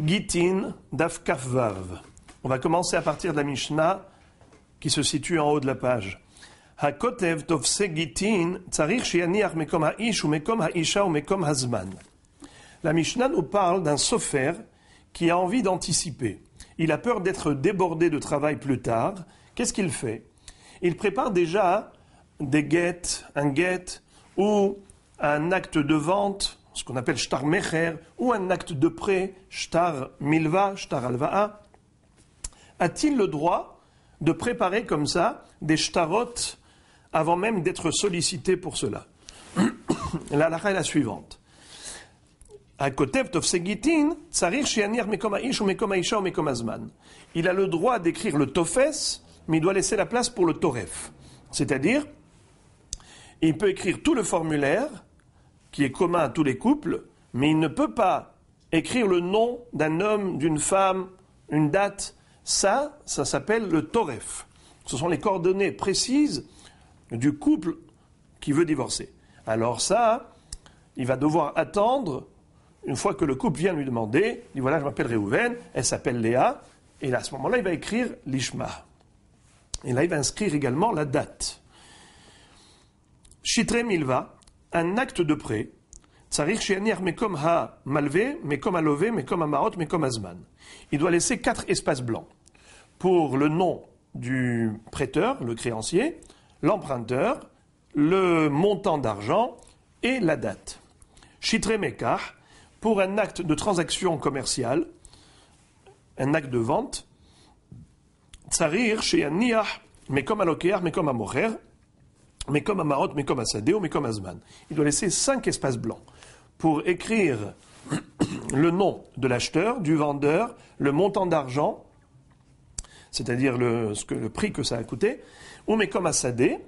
Gitin Daf Kaf Vav. On va commencer à partir de la Mishnah qui se situe en haut de la page. Hakotev Tovse Gitin Tsarich Sheyaniach Mekom Ha'ish ou Mekom Ha'isha ou Mekom Hazman. La Mishnah nous parle d'un sofer qui a envie d'anticiper. Il a peur d'être débordé de travail plus tard. Qu'est-ce qu'il fait? Il prépare déjà des guettes, un guet ou un acte de vente, ce qu'on appelle shtar mecher, ou un acte de prêt, shtar milva, shtar alva'a. A-t-il le droit de préparer comme ça des shtarot avant même d'être sollicité pour cela? La halakha est la suivante. Il a le droit d'écrire le tofes, mais il doit laisser la place pour le toref. C'est-à-dire, il peut écrire tout le formulaire, qui est commun à tous les couples, mais il ne peut pas écrire le nom d'un homme, d'une femme, une date. Ça s'appelle le toref. Ce sont les coordonnées précises du couple qui veut divorcer. Alors ça, il va devoir attendre. Une fois que le couple vient lui demander, il dit voilà, je m'appelle Réhouven, elle s'appelle Léa, et là, à ce moment-là, il va écrire l'Ishma. Et là, il va inscrire également la date. Shitre Milva, un acte de prêt, Tsarich Sheyaniach Mekom Ha Malvé, Mekom Halové, Mekom Hamarot, Mekom Hazman. Il doit laisser 4 espaces blancs pour le nom du prêteur, le créancier, l'emprunteur, le montant d'argent et la date. Shitre Mekah, pour un acte de transaction commerciale, un acte de vente, Tsarir Sheyaniach Mekom Halokeach, Mekom Hamocher, Mekom Hamarot, Mekom Hasadeh ou Mekom Hazman. Il doit laisser 5 espaces blancs pour écrire le nom de l'acheteur, du vendeur, le montant d'argent, c'est-à-dire le prix que ça a coûté, ou Mekom Hasadeh,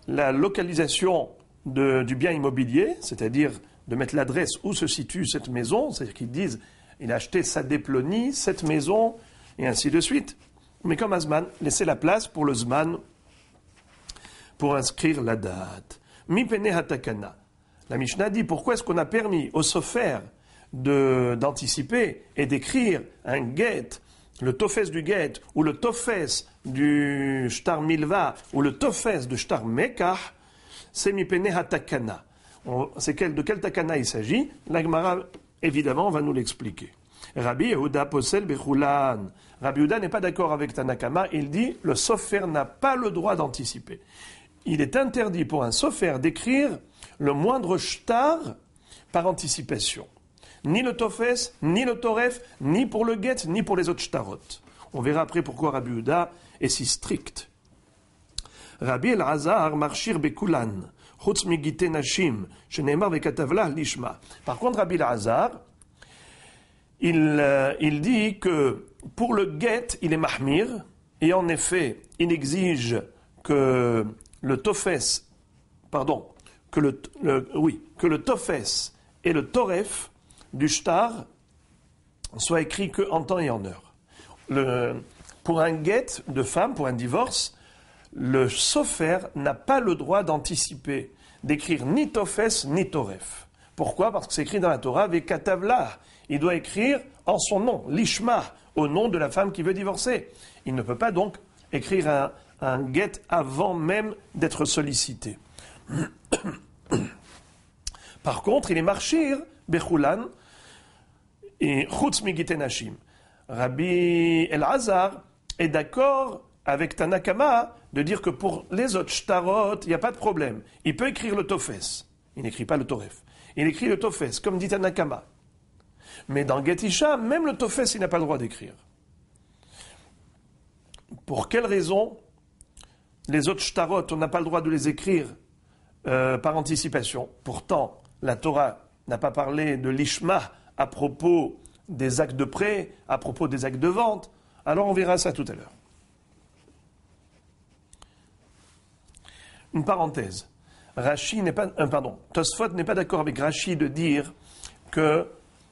la localisation du bien immobilier, c'est-à-dire de mettre l'adresse où se situe cette maison, c'est-à-dire qu'ils disent il a acheté Sadeh Ploni, cette maison, et ainsi de suite. Mais comme Hazman, laisser la place pour le Zman, pour inscrire la date. Mi pene hatakana. La Mishnah dit pourquoi est-ce qu'on a permis au sofer d'anticiper et d'écrire un guet, le tofes du guet, ou le tofes du shtar milva, ou le tofes de shtar mekah, c'est mi pene hatakana. De quel takana il s'agit? La Gemara, évidemment, va nous l'expliquer. Rabbi Yehuda posel bechulan. Rabbi Yehuda n'est pas d'accord avec Tanakama. Il dit le sofer n'a pas le droit d'anticiper. Il est interdit pour un sofer d'écrire le moindre shtar par anticipation. Ni le tofes, ni le toref, ni pour le guet, ni pour les autres shtarot. On verra après pourquoi Rabbi Yehuda est si strict. Rabbi El-Hazar marchir bekulan. Par contre, Rabbi El-Hazar, il dit que pour le guet, il est mahmir, et en effet, il exige que le tofes, que le tofes et le toref du shtar soient écrits qu'en temps et en heure. Pour un guet de femme, pour un divorce, le sofer n'a pas le droit d'anticiper, d'écrire ni tofes ni toref. Pourquoi? Parce que c'est écrit dans la Torah, vekatavla. Il doit écrire en son nom, l'ishma, au nom de la femme qui veut divorcer. Il ne peut pas donc écrire un guet avant même d'être sollicité. Par contre, il est marchir, bechulan, et chutz migitenashim. Rabbi El-Hazar est d'accord avec Tanakama, de dire que pour les autres shtarot, il n'y a pas de problème. Il peut écrire le tofes. Il n'écrit pas le toref. Il écrit le tofes, comme dit Tanakama. Mais dans Get Isha, même le tofes, il n'a pas le droit d'écrire. Pour quelle raison les autres shtarot, on n'a pas le droit de les écrire par anticipation? Pourtant, la Torah n'a pas parlé de l'ishma à propos des actes de prêt, à propos des actes de vente. Alors on verra ça tout à l'heure. Une parenthèse. Tosfot n'est pas d'accord avec Rashi de dire que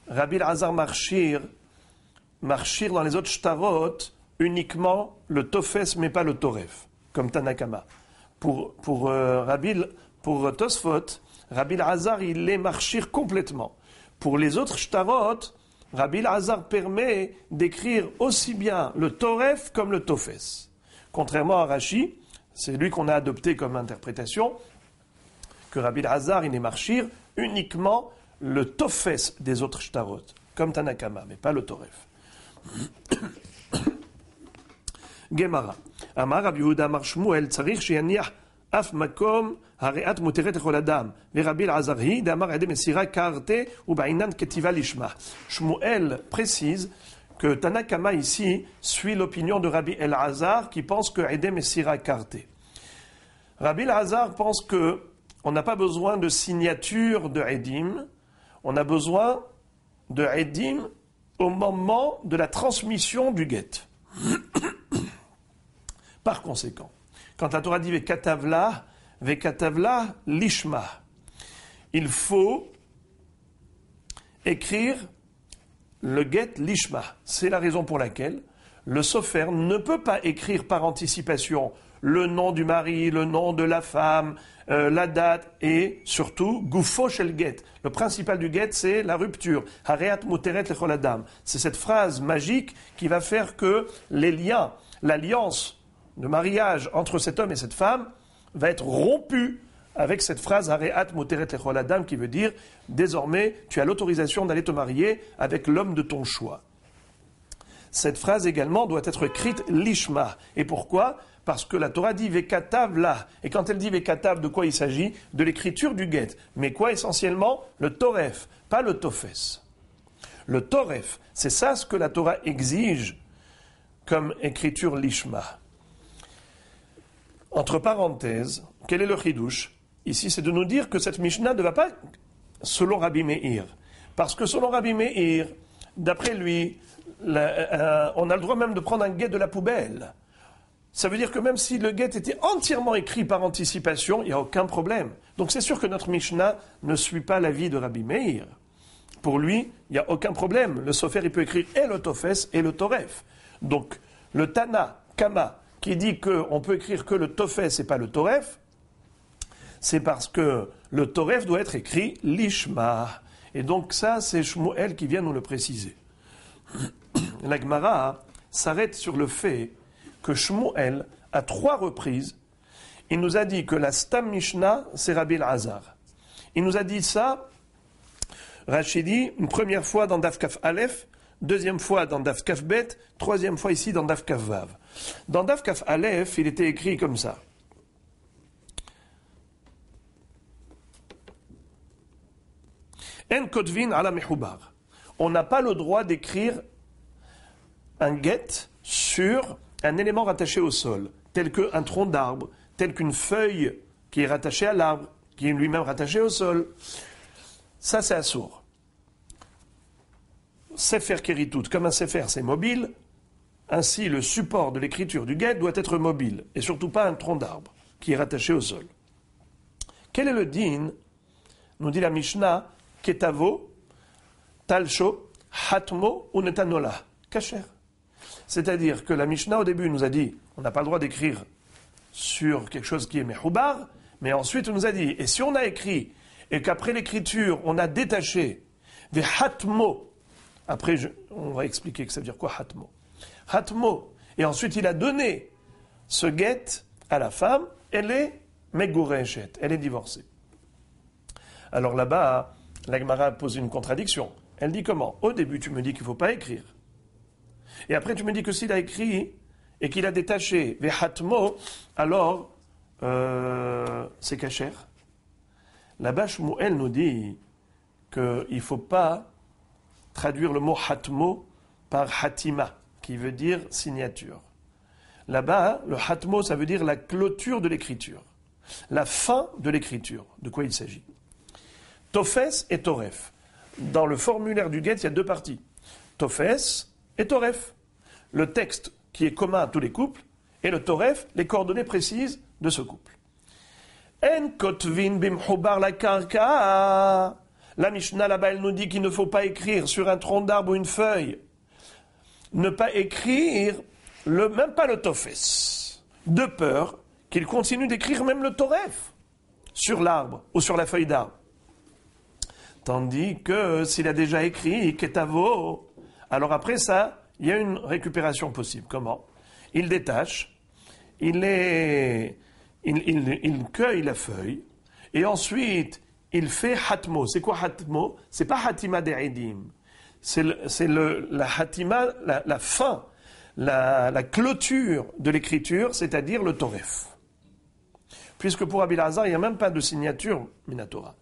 Rabbi El-Hazar marchir dans les autres shtarot uniquement le tofes mais pas le toref, comme Tanakama. Pour Tosfot, Rabbi El-Hazar il est marchir complètement. Pour les autres shtarot, Rabbi Elazar permet d'écrire aussi bien le Toref comme le Tofes. Contrairement à Rashi, c'est lui qu'on a adopté comme interprétation, que Rabbi Elazar, il est marchir uniquement le Tofes des autres shtarot, comme Tanakama, mais pas le Toref. Gemara. Amar Rabbi Yehuda Amar Shmuel, tzarich sheyaniach af makom hareat muteret lechol adam. Rabbi Elazar hi, d'amar ede mesira karte ou ba'inan ketiva lishma. Shmuel précise que Tanakama ici suit l'opinion de Rabbi Elazar qui pense que ede mesira karte. Rabbi Elazar pense que on n'a pas besoin de signature de edim, on a besoin de edim au moment de la transmission du get. Par conséquent, quand la Torah dit vekatavla lishma, il faut écrire le get lishma. C'est la raison pour laquelle le sofer ne peut pas écrire par anticipation le nom du mari, le nom de la femme, la date et surtout gufo shel get. Le principal du get, c'est la rupture. Hareat muteret lechol adam. C'est cette phrase magique qui va faire que les liens, l'alliance de mariage entre cet homme et cette femme va être rompue avec cette phrase Hareat muteret lechol adam qui veut dire désormais tu as l'autorisation d'aller te marier avec l'homme de ton choix. Cette phrase également doit être écrite lishma. Et pourquoi ? Parce que la Torah dit vekatav là. Et quand elle dit vekatav, de quoi il s'agit ? De l'écriture du get. Mais quoi essentiellement ? Le toref, pas le tofes. Le toref, c'est ça ce que la Torah exige comme écriture lishma. Entre parenthèses, quel est le chidouche ? Ici, c'est de nous dire que cette Mishnah ne va pas selon Rabbi Meir. Parce que selon Rabbi Meir, d'après lui, on a le droit même de prendre un get de la poubelle. Ça veut dire que même si le get était entièrement écrit par anticipation, il n'y a aucun problème. Donc c'est sûr que notre Mishnah ne suit pas l'avis de Rabbi Meir. Pour lui, il n'y a aucun problème. Le sofer, il peut écrire et le tofes et le toref. Donc le Tana, Kama, qui dit qu'on peut écrire que le tofes et pas le toref, c'est parce que le toref doit être écrit lishma. Et donc ça, c'est Shmuel qui vient nous le préciser. La Gemara s'arrête sur le fait que Shmuel, à 3 reprises, il nous a dit que la Stam Mishnah, c'est Rabbi Elazar. Il nous a dit ça, Rachidi, une première fois dans Daf Kaf Aleph, deuxième fois dans Daf Kaf Bet, troisième fois ici dans Daf Kaf Vav. Dans Daf Kaf Aleph, il était écrit comme ça. En kotvin ala mehubar. On n'a pas le droit d'écrire un get sur un élément rattaché au sol, tel qu'un tronc d'arbre, tel qu'une feuille qui est rattachée à l'arbre, qui est lui-même rattachée au sol. Ça, c'est assourd. Sefer Keritout, comme un sefer, c'est mobile, ainsi le support de l'écriture du get doit être mobile, et surtout pas un tronc d'arbre qui est rattaché au sol. Quel est le din ? Nous dit la Mishnah, Ketavo, Talsho, Hatmo ou Netanola, Kacher. C'est-à-dire que la Mishnah, au début, nous a dit on n'a pas le droit d'écrire sur quelque chose qui est mehoubar, mais ensuite, on nous a dit, et si on a écrit, et qu'après l'écriture, on a détaché des hatmo, après, on va expliquer que ça veut dire quoi, hatmo. Hatmo, et ensuite, il a donné ce get à la femme, elle est megureshet, elle est divorcée. Alors là-bas, la Gemara pose une contradiction. Elle dit comment ? Au début, tu me dis qu'il ne faut pas écrire. Et après, tu me dis que s'il a écrit et qu'il a détaché vehatmo, alors c'est kasher. Là-bas, Shmuel nous dit qu'il ne faut pas traduire le mot hatmo par hatima, qui veut dire signature. Là-bas, le hatmo, ça veut dire la clôture de l'écriture, la fin de l'écriture. De quoi il s'agit ? Tofes et toref. Dans le formulaire du get, il y a 2 parties. Tofes et toref. Le texte qui est commun à tous les couples, et le toref, les coordonnées précises de ce couple. En kotvin bimhubar la karka. La Mishnah là-bas, elle nous dit qu'il ne faut pas écrire sur un tronc d'arbre ou une feuille. Ne pas écrire, même pas le tofes. De peur qu'il continue d'écrire même le toref sur l'arbre ou sur la feuille d'arbre. Tandis que s'il a déjà écrit Ketavo, alors après ça, il y a une récupération possible. Comment? Il détache, il cueille la feuille, et ensuite, il fait hatmo. C'est quoi hatmo? C'est pas hatima de'idim. C'est la hatima, la fin, la clôture de l'écriture, c'est-à-dire le toref. Puisque pour Rabbi Elazar, il n'y a même pas de signature Minatora.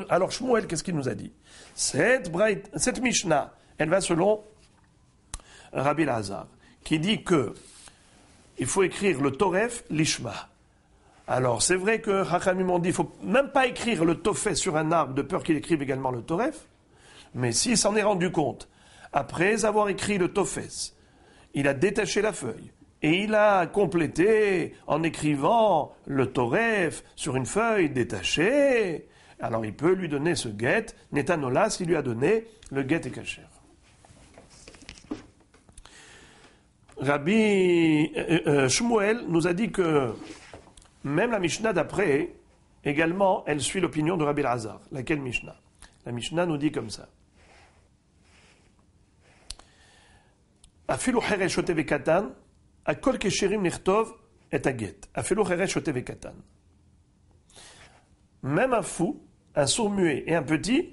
Alors Shmuel, qu'est-ce qu'il nous a dit? Cette Mishnah, elle va selon Rabbi Elazar, qui dit que il faut écrire le toref, l'ishma. Alors c'est vrai que Chachamim m'ont dit, il ne faut même pas écrire le tofet sur un arbre de peur qu'il écrive également le toref. Mais s'il s'en est rendu compte, après avoir écrit le tofes, il a détaché la feuille et il a complété en écrivant le toref sur une feuille détachée, alors il peut lui donner ce get, Netanola, s'il lui a donné le get et kacher. Rabbi Shmuel nous a dit que même la Mishnah d'après, également, elle suit l'opinion de Rabbi Elazar. Laquelle Mishnah? La Mishnah nous dit comme ça. Afilu cheresh shote vekatan, akol kesherim nichtov et aget. Afilu cheresh shote vekatan. Même un fou, un sourd-muet et un petit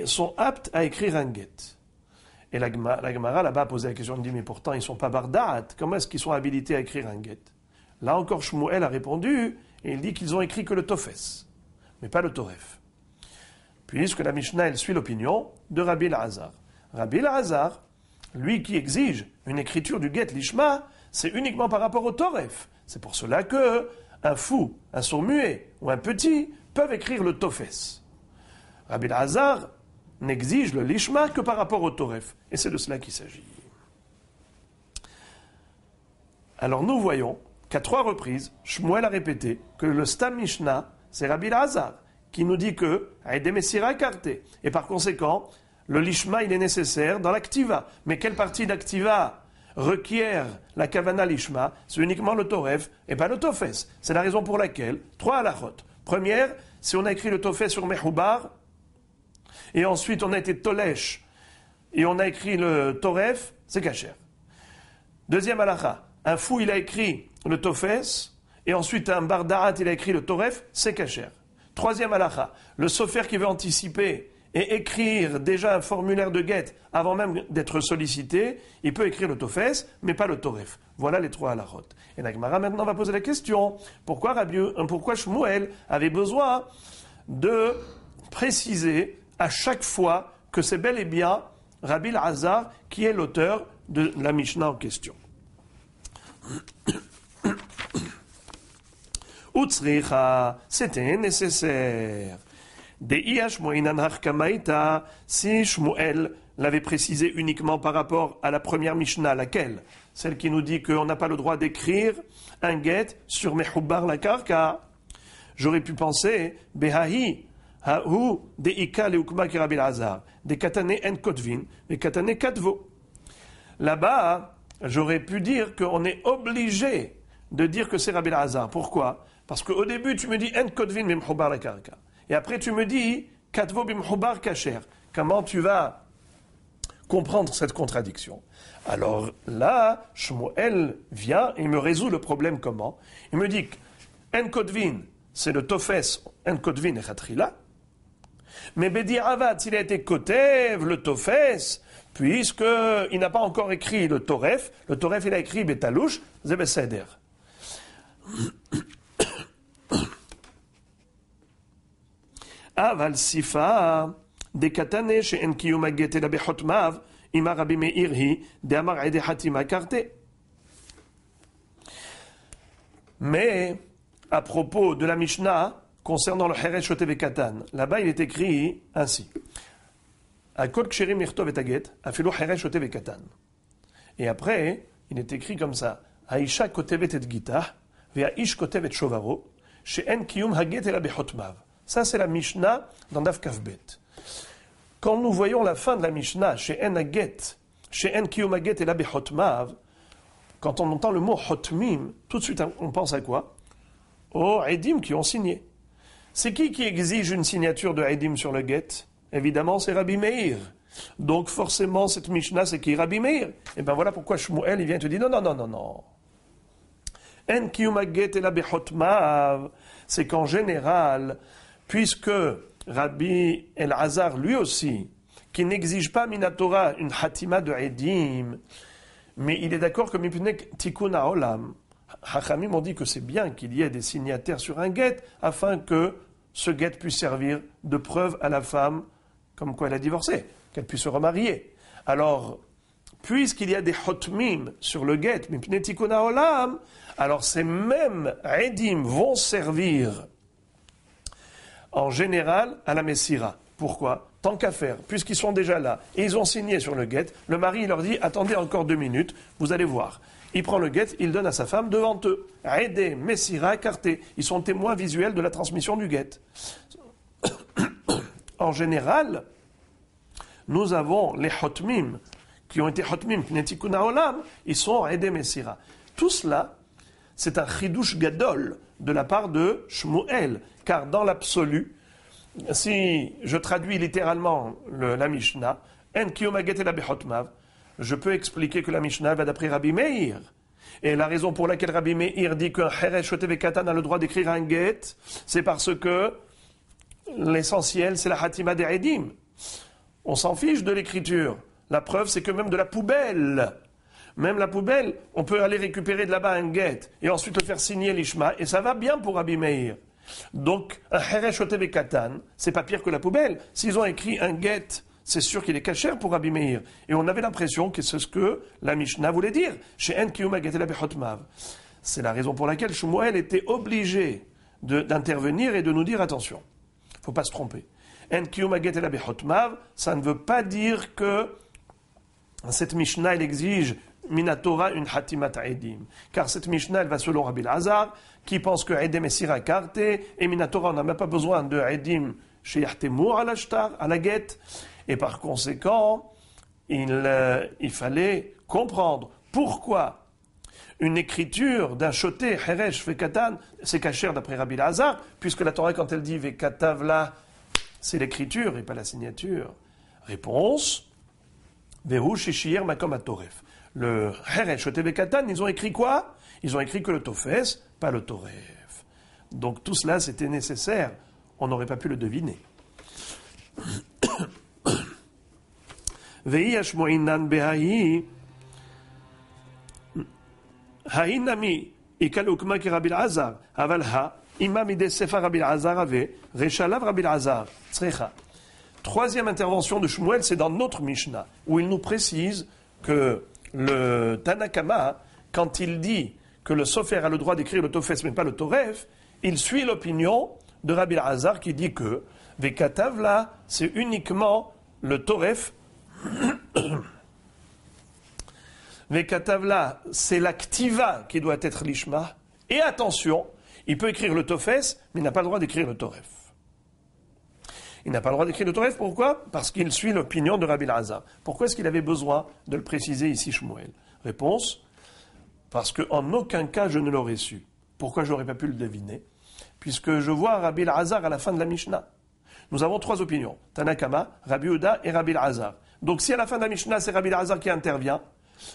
sont aptes à écrire un get. Et la Gemara là-bas a posé la question, on dit, mais pourtant ils ne sont pas bardat, comment est-ce qu'ils sont habilités à écrire un get? Là encore, Shmuel a répondu, et il dit qu'ils ont écrit que le tofes, mais pas le toref. Puisque la Mishnah, elle suit l'opinion de Rabbi Elazar. Rabbi Elazar, lui qui exige une écriture du get l'ishma, c'est uniquement par rapport au toref. C'est pour cela que un fou, un sourd-muet ou un petit peuvent écrire le tofes. Rabbi Elazar n'exige le lishma que par rapport au toref. Et c'est de cela qu'il s'agit. Alors nous voyons qu'à 3 reprises, Shmuel a répété que le Stam Mishnah, c'est Rabbi Elazar, qui nous dit que Aïdé Messira écarté. Et par conséquent, le lishma, il est nécessaire dans l'activa. Mais quelle partie d'activa requiert la kavana lishma? C'est uniquement le toref et pas le tofes. C'est la raison pour laquelle, 3 halachot. Première, si on a écrit le tofes sur Mehoubar, et ensuite on a été tolesh, et on a écrit le toref, c'est kacher. Deuxième halacha, un fou, il a écrit le tofes, et ensuite un bardaat, il a écrit le toref, c'est kacher. Troisième halacha, le sofer qui veut anticiper et écrire déjà un formulaire de get avant même d'être sollicité, il peut écrire le tofes, mais pas le toref. Voilà les 3 halachot. Et la Gemara maintenant va poser la question, pourquoi Shmuel avait besoin de préciser à chaque fois que c'est bel et bien Rabbi Elazar qui est l'auteur de la Mishnah en question. Utsricha, c'était nécessaire. Si Shmuel l'avait précisé uniquement par rapport à la première Mishnah, laquelle? Celle qui nous dit qu'on n'a pas le droit d'écrire un get sur Mehubbar la Karka. J'aurais pu penser, Behahi, Hahu, Deika leukma ki Rabbi Elazar, de Katane en Kotvin, de Katane Katvo. Là-bas, j'aurais pu dire qu'on est obligé de dire que c'est Rabbi Elazar. Pourquoi? Parce qu'au début, tu me dis en Kotvin Mehubbar la Karka. Et après, tu me dis, Katvo bimchubar kacher. Comment tu vas comprendre cette contradiction? Alors là, Shmuel vient et me résout le problème comment? Il me dit En Kotvin, c'est le Tofes, En Kotvin et Chatrila. Mais Bedi Avad, s'il a été Kotev, le Tofes, puisqu'il n'a pas encore écrit le Toref, il a écrit Betalouche, Zebeseder. Aval sifa de katane she'en kiyum haget ela bechotmav ima Rabbi Meir hi de amar ede hatima karte. Mais à propos de la Mishnah concernant le cheresh shote vekatan, là-bas il est écrit ainsi: Akol ksherim nichtov et haget afilu cheresh shote vekatan. Et après il est écrit comme ça: Haisha kotevet et gitah ve'aish kotevet shovaro she'en kiyum haget ela bechotmav. Ça, c'est la Mishnah dans Daf Kafbet. Quand nous voyons la fin de la Mishnah, chez En Haget, chez En Kiyum Haget et la Bechotmav, quand on entend le mot Hotmim, tout de suite on pense à quoi? Aux Edim qui ont signé. C'est qui exige une signature de Edim sur le get? Évidemment, c'est Rabbi Meir. Donc forcément, cette Mishnah, c'est qui Rabbi Meir? Et bien voilà pourquoi Shmuel, il vient te dire non. En kiyuma get ela bechotmav, c'est qu'en général, puisque Rabbi Elazar, lui aussi, qui n'exige pas minatora une hatima de Edim, mais il est d'accord que mipnek tikkun haolam. Hachamim ont dit que c'est bien qu'il y ait des signataires sur un get afin que ce get puisse servir de preuve à la femme comme quoi elle a divorcé, qu'elle puisse se remarier. Alors, puisqu'il y a des hotmim sur le get, mipnei tikkun haolam, alors ces mêmes edim vont servir en général à la messira. Pourquoi? Tant qu'à faire, puisqu'ils sont déjà là et ils ont signé sur le get, le mari leur dit attendez encore 2 minutes, vous allez voir. Il prend le get, il donne à sa femme devant eux. Aidé, messira, écarté. Ils sont témoins visuels de la transmission du get. En général, nous avons les hotmim qui ont été hotmim, pnetikun haolam, ils sont aidé, messira. Tout cela, c'est un chidouche gadol de la part de Shmuel, car dans l'absolu, si je traduis littéralement la Mishnah, en kiyuma get ela bechotmav, je peux expliquer que la Mishnah va d'après Rabbi Meir. Et la raison pour laquelle Rabbi Meir dit qu'un Heresh Shotev Katan a le droit d'écrire un get, c'est parce que l'essentiel, c'est la Hatima des Edim. On s'en fiche de l'écriture. La preuve, c'est que même de la poubelle, on peut aller récupérer de là-bas un get et ensuite le faire signer l'Ishma, et ça va bien pour Rabbi Meir. Donc, un Heresh Shotev Katan, c'est pas pire que la poubelle. S'ils ont écrit un get, c'est sûr qu'il est cachère pour Rabbi Meir. Et on avait l'impression que c'est ce que la Mishnah voulait dire. Chez En Kiyuma Getela Bechotmav. C'est la raison pour laquelle Shmuel était obligé d'intervenir et de nous dire attention. Il ne faut pas se tromper. En Kiyuma Getela Bechotmav, ça ne veut pas dire que cette Mishnah, elle exige Minatora une Hatimat Edim. Car cette Mishnah, elle va selon Rabbi Elazar, qui pense que Edim est Sira Karté, et Minatora, on n'a même pas besoin de Edim chez Yahtemur à l'Ashtar, à la guette. Et par conséquent, il fallait comprendre pourquoi une écriture d'un choté, Heresh, Fekatan, c'est cachère d'après Rabbi Elazar, puisque la Torah, quand elle dit Vekatavla, c'est l'écriture et pas la signature. Réponse, Vehu Shishir Makom Atoref. Le Heresh, Choté, Vekatan, ils ont écrit quoi? Ils ont écrit que le Tofes, pas le Toref. Donc tout cela, c'était nécessaire. On n'aurait pas pu le deviner. ויש מועינן בהאי האינמי יקלו כמו כרבי אלעזר אבל אימה מידי ספר רבי אלעזר ורשליו רבי אלעזר צריכה. Troisième intervention de Shmuel, c'est dans notre Mishnah, où il nous précise que le Tanakama, quand il dit que le Sofer a le droit d'écrire le Tofes mais pas le Toref, il suit l'opinion de Rabbi Elazar qui dit que Vekatavla, c'est uniquement le Toref. Vekatavla, c'est l'activa qui doit être l'ishma. Et attention, il peut écrire le Tofes, mais il n'a pas le droit d'écrire le Toref. Il n'a pas le droit d'écrire le Toref, pourquoi? Parce qu'il suit l'opinion de Rabbi Elazar. Pourquoi est-ce qu'il avait besoin de le préciser ici, Shmuel? Réponse, parce qu'en aucun cas je ne l'aurais su. Pourquoi je n'aurais pas pu le deviner? Puisque je vois Rabbi Elazar à la fin de la Mishnah. Nous avons 3 opinions, Tanakama, Rabbi Yehuda et Rabbi Elazar. Donc si à la fin de la Mishnah, c'est Rabbi Elazar qui intervient,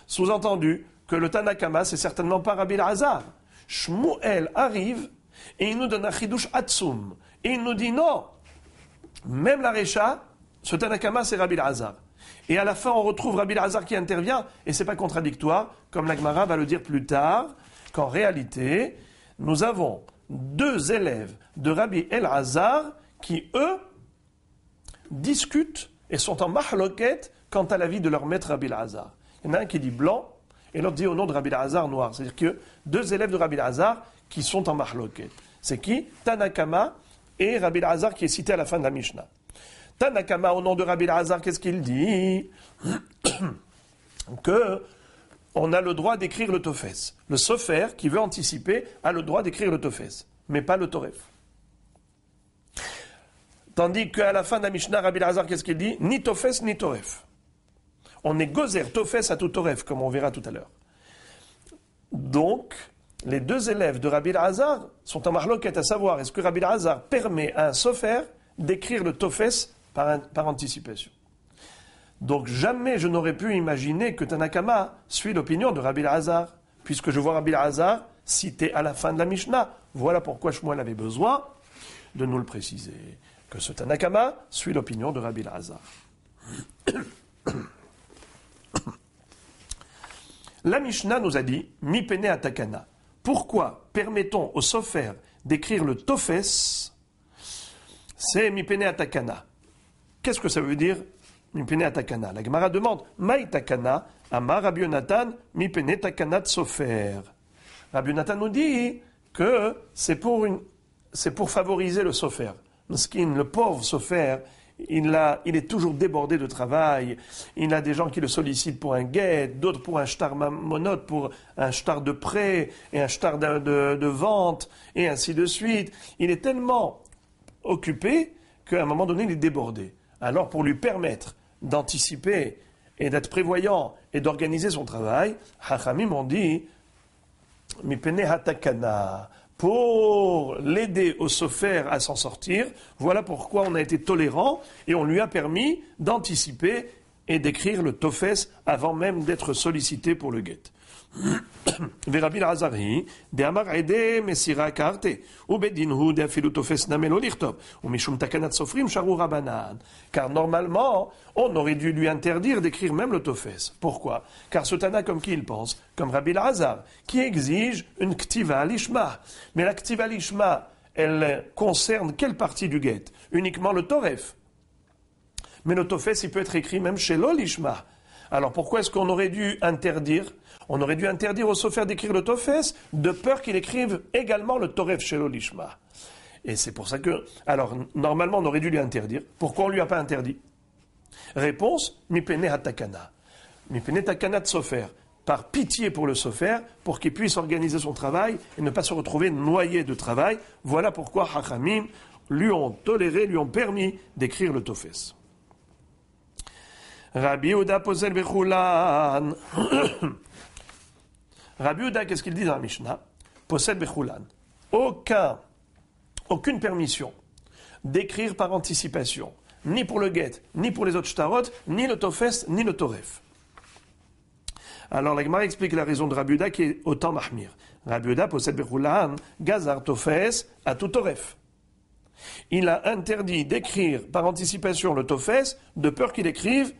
sous-entendu que le Tanakama, c'est certainement pas Rabbi Elazar. Shmuel arrive et il nous donne un chidouche atsum. Et il nous dit non, même la Recha, ce Tanakama, c'est Rabbi Elazar. Et à la fin, on retrouve Rabbi Elazar qui intervient, et c'est pas contradictoire, comme la Gemara va le dire plus tard, qu'en réalité, nous avons 2 élèves de Rabbi Elazar qui, eux, discutent et sont en mahloket quant à l'avis de leur maître Rabbi Elazar. Il y en a un qui dit blanc et l'autre dit au nom de Rabbi Elazar noir. C'est-à-dire que 2 élèves de Rabbi Elazar qui sont en mahloket. C'est qui? Tanakama et Rabbi Elazar qui est cité à la fin de la Mishnah. Tanakama au nom de Rabbi Elazar, qu'est-ce qu'il dit? Que on a le droit d'écrire le Tofes. Le Sofer qui veut anticiper a le droit d'écrire le Tofes, mais pas le Toref. Tandis qu'à la fin de la Mishnah, Rabbi Elazar, qu'est-ce qu'il dit? Ni Tofes, ni Toref. On est gozer Tofes à tout Toref, comme on verra tout à l'heure. Donc, les deux élèves de Rabbi Elazar sont en marloquette, à savoir, est-ce que Rabbi Elazar permet à un sofer d'écrire le tofes par anticipation. Donc jamais je n'aurais pu imaginer que Tanakama suit l'opinion de Rabbi Elazar, puisque je vois Rabbi Elazar cité à la fin de la Mishnah. Voilà pourquoi Shmuel avait besoin de nous le préciser, que ce Tanakama suit l'opinion de Rabbi Elazar. La Mishnah nous a dit « Mi pene atakana ». Pourquoi permettons au sofer d'écrire le tofes? C'est « Mi pene atakana ». Qu'est-ce que ça veut dire « Mi pene atakana » La Gemara demande « Maï takana amar Rabbi Yonatan mi pene takana sofer ». Rabbi Yonatan nous dit que c'est pour favoriser le sofer. Miskin, le pauvre sofer, il est toujours débordé de travail. Il a des gens qui le sollicitent pour un guet, d'autres pour un shtar monote, pour un shtar de prêt, et un shtar de vente, et ainsi de suite. Il est tellement occupé qu'à un moment donné, il est débordé. Alors, pour lui permettre d'anticiper et d'être prévoyant et d'organiser son travail, Hachamim ont dit « Mipene hatakana » pour l'aider au sofer à s'en sortir. Voilà pourquoi on a été tolérant et on lui a permis d'anticiper et d'écrire le tofes avant même d'être sollicité pour le guet. Rabbi Elazar de amar ede mesira karte ou bedinhu de afilu tofes namelo lichtov ou mishum takanat sofrim sharu rabanan. Car normalement, on aurait dû lui interdire d'écrire même le tofes. Pourquoi? Car ce Tana, comme qui il pense, comme Rabbi Elazar, qui exige une ktiva lishma. Mais la ktiva lishma, elle concerne quelle partie du guet? Uniquement le toref. Mais le tofes, il peut être écrit même chez l'olishma. Alors pourquoi est-ce qu'on aurait dû interdire? On aurait dû interdire au sofer d'écrire le tofes de peur qu'il écrive également le toref chez l'olishma. Et c'est pour ça que... Alors, normalement, on aurait dû lui interdire. Pourquoi on ne lui a pas interdit? Réponse, mipene hatakana. Mipene takana de sofer. Par pitié pour le sofer, pour qu'il puisse organiser son travail et ne pas se retrouver noyé de travail. Voilà pourquoi Hachamim lui ont toléré, lui ont permis d'écrire le tofes. Rabbi Yehuda posel bechulan. Rabbi Yehuda, qu'est-ce qu'il dit dans la Mishnah? Posel bechulan. Aucune permission d'écrire par anticipation, ni pour le guet, ni pour les autres shtarot, ni le tofes, ni le toref. Alors la Gemara explique la raison de Rabbi Yehuda qui est autant mahmir. Rabbi Yehuda posel bechulan, gazar tofes, à tout toref. Il a interdit d'écrire par anticipation le tofes de peur qu'il écrive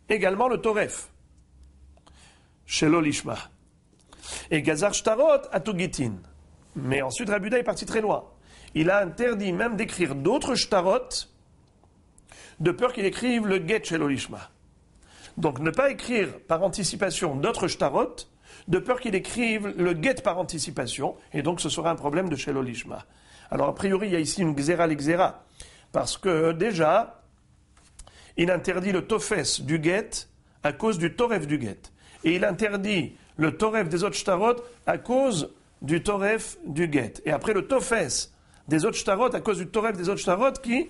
également le toref. Chez l'olishma. Et gazar shtarot à tout gitin. Mais ensuite Rabbi Yehuda est parti très loin. Il a interdit même d'écrire d'autres shtarot de peur qu'il écrive le get chez l'olishma. Donc ne pas écrire par anticipation d'autres shtarot de peur qu'il écrive le get par anticipation, et donc ce sera un problème de chez l'olishma. Alors a priori il y a ici une gzera l'exera, parce que déjà il interdit le tofes du get à cause du toref du get. Et il interdit le toref des autres shtarot à cause du toref du get. Et après le tofes des autres shtarot à cause du toref des autres shtarot qui...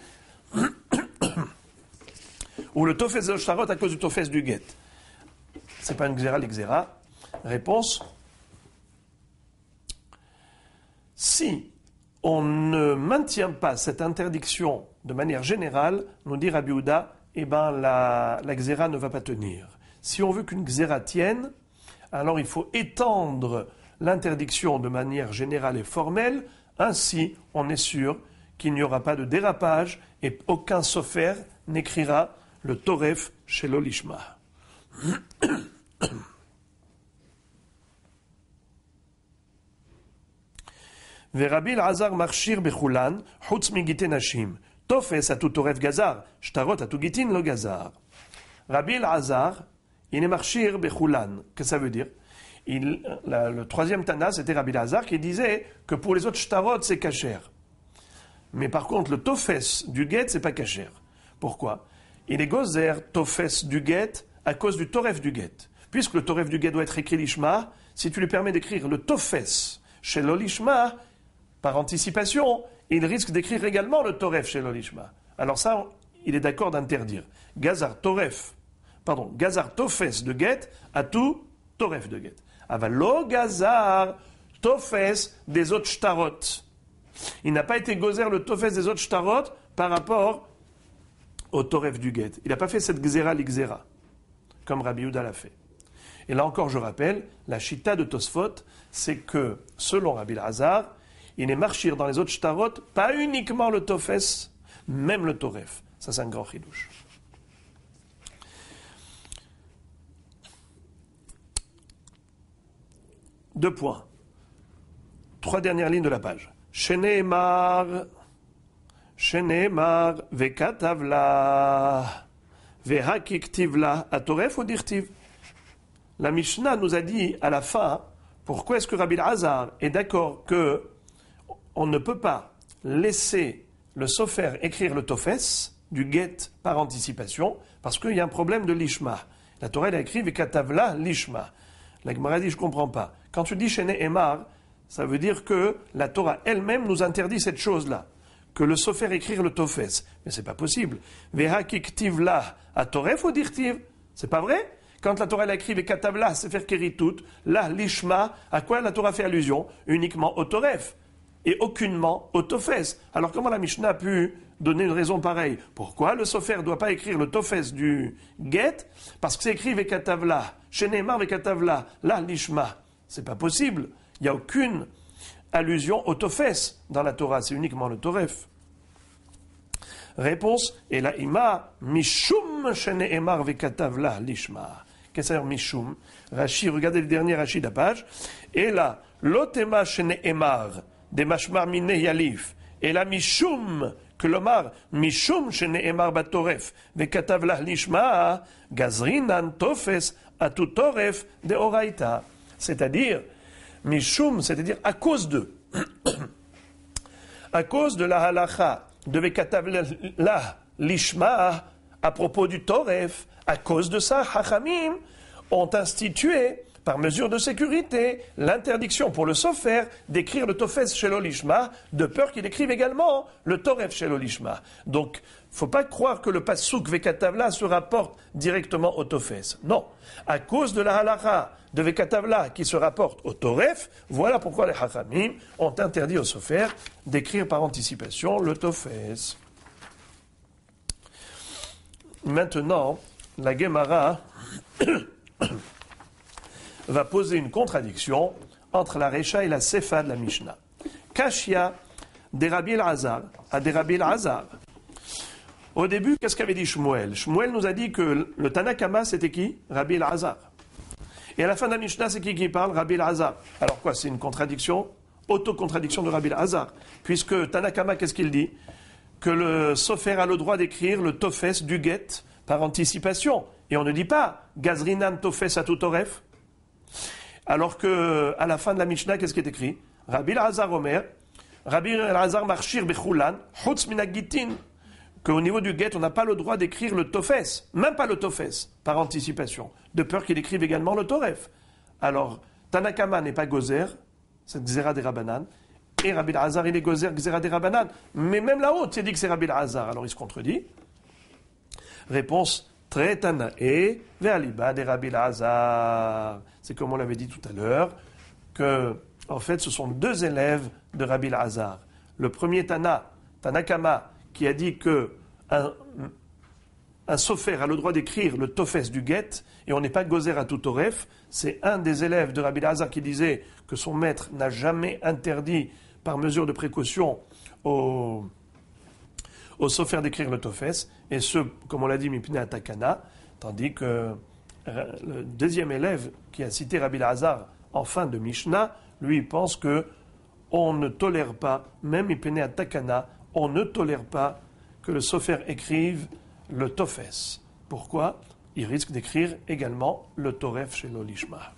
ou le tofes des autres shtarot à cause du tofes du get. C'est pas une gzera l'exera. Réponse. Si on ne maintient pas cette interdiction de manière générale, nous dit Rabbi Yehuda, eh ben la gzera ne va pas tenir. Si on veut qu'une gzera tienne, alors il faut étendre l'interdiction de manière générale et formelle. Ainsi, on est sûr qu'il n'y aura pas de dérapage et aucun sofer n'écrira le toref chez l'olishma. Rabbi Elazar marchir bechulan, chutz migite nashim. Tofes à tout toref gazar, shtarot à tout gitin lo gazar. Rabbi Elazar, il est marchir bechulan. Qu'est-ce que ça veut dire? Le troisième Tana, c'était Rabbi Elazar qui disait que pour les autres shtarot, c'est kasher. Mais par contre, le tofes du get, c'est pas kasher. Pourquoi? Il est gozer tofes du get à cause du toref du get. Puisque le toref du get doit être écrit l'ishma, si tu lui permets d'écrire le tofes chez l'olishma, par anticipation, il risque d'écrire également le toref chez l'olishma. Alors ça, il est d'accord d'interdire. Gazar tofes de get à tout toref de get. Aval lo gazar tofes des autres shtarot. Il n'a pas été gozer le tofes des autres shtarot par rapport au toref du guet. Il n'a pas fait cette gzera l'igzera, comme Rabbi Yehuda l'a fait. Et là encore, je rappelle, la chita de Tosfot, c'est que, selon Rabbi Elazar, il est marchir dans les autres shtarot, pas uniquement le tofes, même le toref. Ça, c'est un grand chidouche. Deux points. Trois dernières lignes de la page. Sheneemar, vekatavla, vehakiktivla, atoref ou dirtiv. La Mishnah nous a dit à la fin, pourquoi est-ce que Rabbi Elazar est d'accord que on ne peut pas laisser le sofer écrire le tofes du guet par anticipation, parce qu'il y a un problème de lishma. La Torah elle a écrit vekatavla lishma. La Gemara dit je ne comprends pas. Quand tu dis Shene Emar, ça veut dire que la Torah elle-même nous interdit cette chose-là, que le sofer écrire le tofes. Mais c'est pas possible. Veha kiktiv la atoref ou dirtiv. C'est pas vrai? Quand la Torah elle a écrit Vekatavla sefer keritut, là lishma, à quoi la Torah fait allusion? Uniquement au toref et aucunement au tofes. Alors comment la Mishnah a pu donner une raison pareille? Pourquoi le sofer ne doit pas écrire le tofes du guet? Parce que c'est écrit Vekatavla, Sheneemar Vekatavla, là lishma. C'est pas possible. Il n'y a aucune allusion au tofes dans la Torah, c'est uniquement le toref. Réponse, et la ima, mishum sheneemar vekatavla lishma. Qu'est-ce que ça veut dire mishum? Rashi, regardez le dernier Rashi de la page. Et là, lotema sheneemar, de mashmar mine yalif. Et là, mishum, que l'omar, mishum sheneemar batoref, vekatavla lishma, gazrinan tofes, atutoref de oraita. C'est-à-dire, mishum, c'est-à-dire à cause de. À cause de la halacha de vekatavla lishma, à propos du toref, à cause de ça, Hachamim ont institué, par mesure de sécurité, l'interdiction pour le sofer d'écrire le tofes chez l'olishma, de peur qu'il écrive également le toref chez l'olishma. Donc, il ne faut pas croire que le pasuk vekatavla se rapporte directement au tofes. Non. À cause de la halacha de vekatavla qui se rapporte au toref, voilà pourquoi les Hachamim ont interdit au sofer d'écrire par anticipation le tofes. Maintenant, la Gemara va poser une contradiction entre la Recha et la Sefa de la Mishnah. Kashia des Rabbi Elazar à des Rabbi Elazar. Au début, qu'est-ce qu'avait dit Shmuel? Shmuel nous a dit que le Tanakama, c'était qui? Rabbi Elazar. Et à la fin de la Mishnah, c'est qui parle? Rabbi Elazar. Alors quoi, c'est une contradiction? Autocontradiction de Rabbi Elazar. Puisque Tanakama, qu'est-ce qu'il dit? Que le sofer a le droit d'écrire le tofes du guet par anticipation. Et on ne dit pas Gazrinan tofes atutoref. Alors que à la fin de la Mishnah, qu'est-ce qui est écrit? Rabbi Elazar Omer, Rabbi Elazar marchir bechulan, chutz minagitin. Qu'au niveau du guet, on n'a pas le droit d'écrire le tofes, même pas le tofes, par anticipation, de peur qu'il écrive également le toref. Alors, Tanakama n'est pas gozer, c'est Gzera des Rabbanan, et Rabbi Elazar, il est gozer, Gzera des Rabbanan. Mais même là-haut, c'est dit que c'est Rabbi Elazar, alors il se contredit. Réponse, très Tanae, ve'aliba des Rabbi Elazar. C'est comme on l'avait dit tout à l'heure, que, en fait, ce sont deux élèves de Rabbi Elazar. Le premier Tanakama, qui a dit que un sofer a le droit d'écrire le tofes du guet, et on n'est pas gozer à tout toref, c'est un des élèves de Rabbi Elazar qui disait que son maître n'a jamais interdit, par mesure de précaution, au sofer d'écrire le tofes, et ce, comme on l'a dit, mipne atakana, tandis que le deuxième élève qui a cité Rabbi Elazar en fin de Mishnah, lui pense que on ne tolère pas, même mipne atakana, on ne tolère pas que le sofer écrive le tofes. Pourquoi? Il risque d'écrire également le toref chez l'olishma.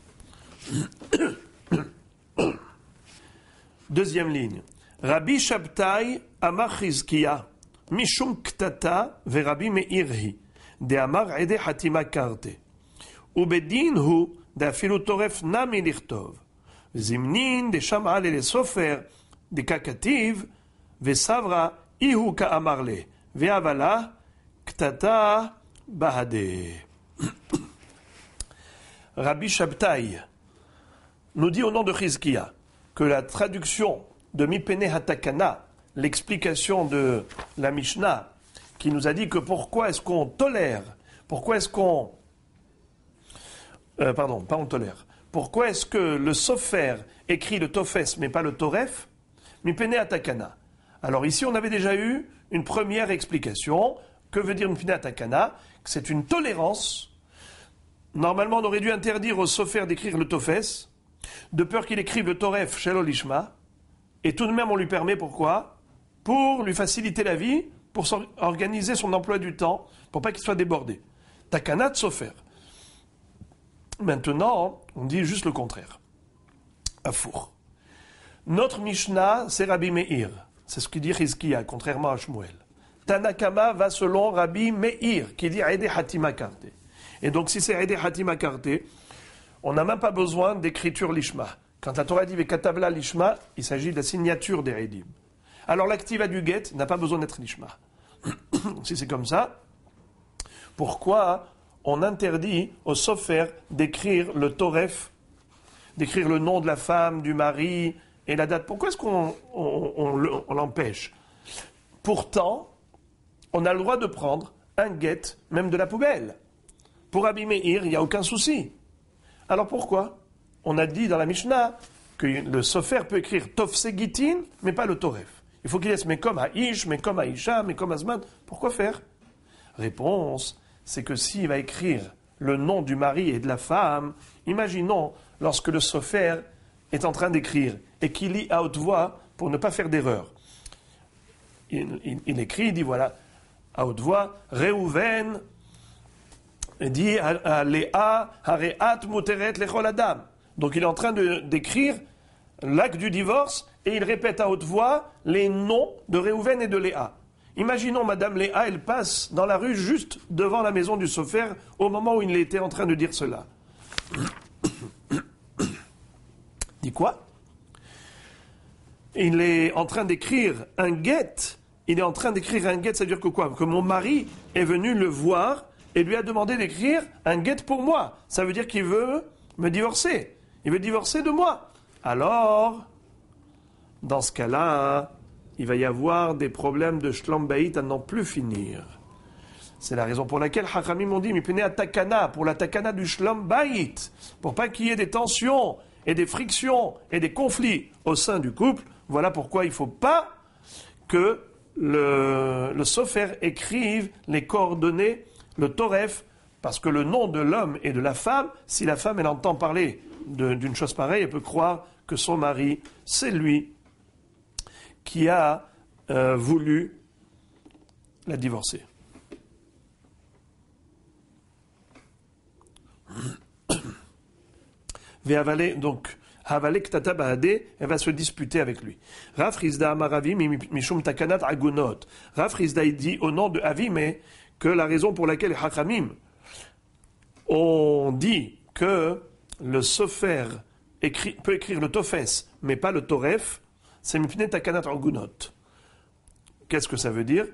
Deuxième ligne. Rabbi Shabtai Amar Chizkiya Mishum Ktata ve Rabbi Meirhi de Amar Ede Hatima Karte Ubedin hu de afilu toref nami lichtov Zimnin de Sham'a le sofer de Kakativ Vesavra ihu ka'amarle ve'avala ktata bahade. Rabbi Shabtai nous dit au nom de Chizkiya que la traduction de Mipene Hatakana, l'explication de la Mishnah, qui nous a dit que pourquoi est-ce qu'on tolère, pourquoi est-ce qu'on... Pourquoi est-ce que le Sofer écrit le Tofes mais pas le Toref? Mipene Hatakana. Alors ici, on avait déjà eu une première explication. Que veut dire Mipene Hatakana? C'est une tolérance. Normalement, on aurait dû interdire au Sofer d'écrire le Tofes, de peur qu'il écrive le Toref Shelo Lishma, et tout de même on lui permet, pourquoi? Pour lui faciliter la vie, pour organiser son emploi du temps, pour pas qu'il soit débordé. Takana de Sofer. Maintenant, on dit juste le contraire. Afour. Notre Mishnah, c'est Rabbi Meir. C'est ce qu'il dit Hizkiya, contrairement à Shmuel. Tanakama va selon Rabbi Meir, qui dit Aede Hatima Karte. Et donc, si c'est Aede Hatima Karte, on n'a même pas besoin d'écriture Lishma. Quand la Torah dit Vekatabla Lishma, il s'agit de la signature des Eidim. Alors, l'activa du get n'a pas besoin d'être Lishma. Si c'est comme ça, pourquoi on interdit au Sofer d'écrire le Toref, d'écrire le nom de la femme, du mari et la date? Pourquoi est-ce qu'on l'empêche? Pourtant, on a le droit de prendre un get, même de la poubelle. Pour Rabbi Meir, il n'y a aucun souci. Alors pourquoi? On a dit dans la Mishnah que le Sofer peut écrire Tofse Gitin, mais pas le Toref. Il faut qu'il laisse mais comme Haïsh, mais comme Haïcha, mais comme Azman. Pourquoi faire? Réponse, c'est que s'il va écrire le nom du mari et de la femme, imaginons lorsque le Sofer est en train d'écrire et qu'il lit à haute voix pour ne pas faire d'erreur. Il écrit, il dit voilà, à haute voix, Réhouven dit à Léa, Hareat Muteret Lechol Adam. Donc il est en train d'écrire l'acte du divorce et il répète à haute voix les noms de Réhouven et de Léa. Imaginons Madame Léa, elle passe dans la rue juste devant la maison du Sofer au moment où il était en train de dire cela. Dit quoi? Il est en train d'écrire un get. Il est en train d'écrire un get, c'est-à-dire que quoi? Que mon mari est venu le voir et lui a demandé d'écrire un get pour moi. Ça veut dire qu'il veut me divorcer. Il veut divorcer de moi. Alors, dans ce cas-là, il va y avoir des problèmes de Shlom Bayit à n'en plus finir. C'est la raison pour laquelle Hachamim ont dit Mipnei Takana, pour la Takana du Shlom Bayit, pour pas qu'il y ait des tensions et des frictions et des conflits au sein du couple. Voilà pourquoi il ne faut pas que le Sofer écrive les coordonnées, le Toref, parce que le nom de l'homme et de la femme, si la femme elle entend parler d'une chose pareille, elle peut croire que son mari, c'est lui qui a voulu la divorcer. Donc, Havalek Tata Bahade, elle va se disputer avec lui. Rav Rizda Amaravi Mishum Takanat Agunot. Rav Rizda dit au nom de Avime que la raison pour laquelle les Hachamim ont dit que le Sofer peut écrire le Tofes, mais pas le Toref, c'est Mipnei Takanat Agunot. Qu'est-ce que ça veut dire?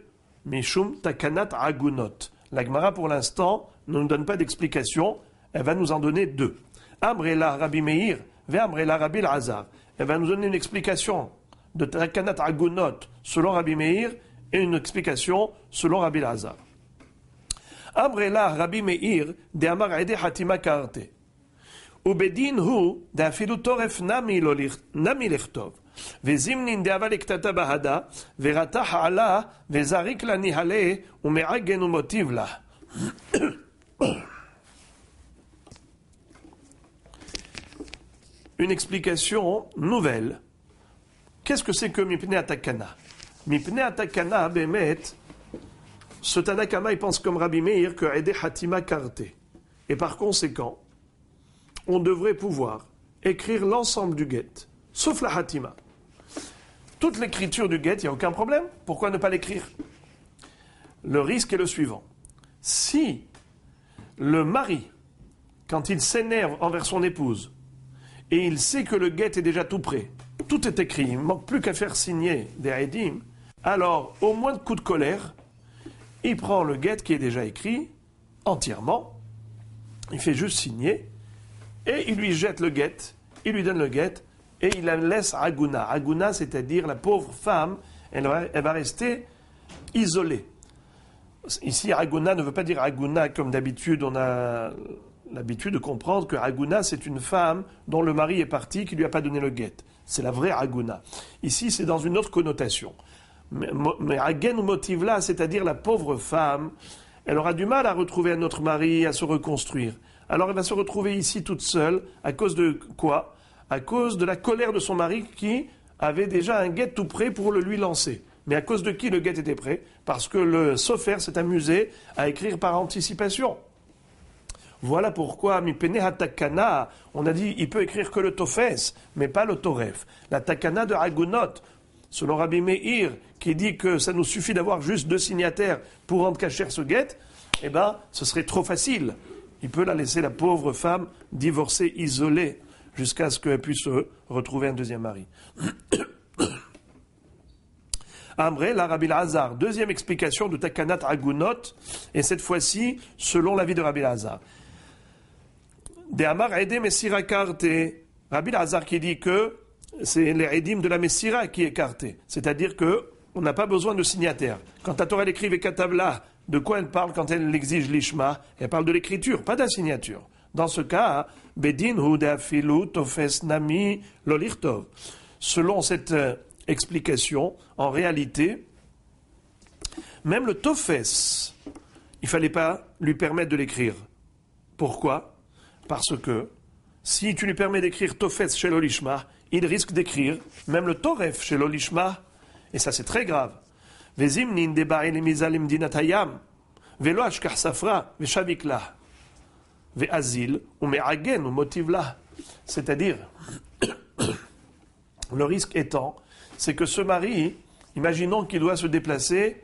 Mishum Takanat Agunot. La Gemara, pour l'instant, ne nous donne pas d'explication. Elle va nous en donner deux. Amrela Rabbi Meir, ve Amrela Rabbi Lazar. Elle va nous donner une explication de Takanat Agunot selon Rabbi Meir et une explication selon Rabbi Lazar. Amrela Rabbi Meir, de Amar Ede Hatima Karte. Ubedin hu, de Afilu Toref Nami Lechtov. וזימנין דאבה לקטטה בהדה, ורתח עלה, וזריק לה ניהלה, ומעגן ומוטיב לה. Une explication nouvelle. Qu'est-ce que c'est que Mipnei Atakana? Mipnei Atakana, Bemet, ce Tanakama, il pense comme Rabbi Meir que Ede Hatima Karte. Et par conséquent, on devrait pouvoir écrire l'ensemble du get, sauf la Hatima. Toute l'écriture du get, il n'y a aucun problème. Pourquoi ne pas l'écrire? Le risque est le suivant. Si le mari, quand il s'énerve envers son épouse, et il sait que le get est déjà tout prêt, tout est écrit, il ne manque plus qu'à faire signer des Haïdim, alors, au moindre coup de colère, il prend le get qui est déjà écrit, entièrement, il fait juste signer, et il lui jette le get, il lui donne le get, et il la laisse aguna. Aguna, c'est-à-dire la pauvre femme, elle va rester isolée. Ici, aguna ne veut pas dire aguna comme d'habitude, on a l'habitude de comprendre que aguna, c'est une femme dont le mari est parti, qui ne lui a pas donné le guet. C'est la vraie aguna. Ici, c'est dans une autre connotation. Mais agen ou motive là, c'est-à-dire la pauvre femme, elle aura du mal à retrouver un autre mari, à se reconstruire. Alors elle va se retrouver ici toute seule, à cause de quoi? À cause de la colère de son mari qui avait déjà un guet tout prêt pour le lui lancer. Mais à cause de qui le guet était prêt? Parce que le sofer s'est amusé à écrire par anticipation. Voilà pourquoi, mipene hatakana, on a dit, il peut écrire que le tofes, mais pas le toref. La takana de Agunot, selon Rabbi Meir, qui dit que ça nous suffit d'avoir juste 2 signataires pour rendre cachère ce guet, eh ben, ce serait trop facile. Il peut la laisser, la pauvre femme, divorcée, isolée, jusqu'à ce qu'elle puisse retrouver un deuxième mari. Amré, la Rabbi Lazar, deuxième explication de Takanat Agunot, et cette fois-ci, selon l'avis de Rabbi Lazar. De Amar Edem Messira Karte, Rabbi Lazar qui dit que c'est les Edim de la Messira qui est carté, c'est-à-dire que on n'a pas besoin de signataire. Quand la Torah écrit Vekatavla, de quoi elle parle quand elle exige l'Ishma? Elle parle de l'écriture, pas de la signature. Dans ce cas, Bedin hu de'afilu tofes nami lolichtov. Selon cette explication, en réalité, même le tofes, il fallait pas lui permettre de l'écrire. Pourquoi? Parce que si tu lui permets d'écrire tofes chez l'olishma, il risque d'écrire même le toref chez l'olishma, et ça c'est très grave. Vezimnin deba'i lemizalim dinatayam, velo ashkar safra, veshavikla, ve'azil, ou me'agen, ou motivla. C'est-à-dire, le risque étant, c'est que ce mari, imaginons qu'il doit se déplacer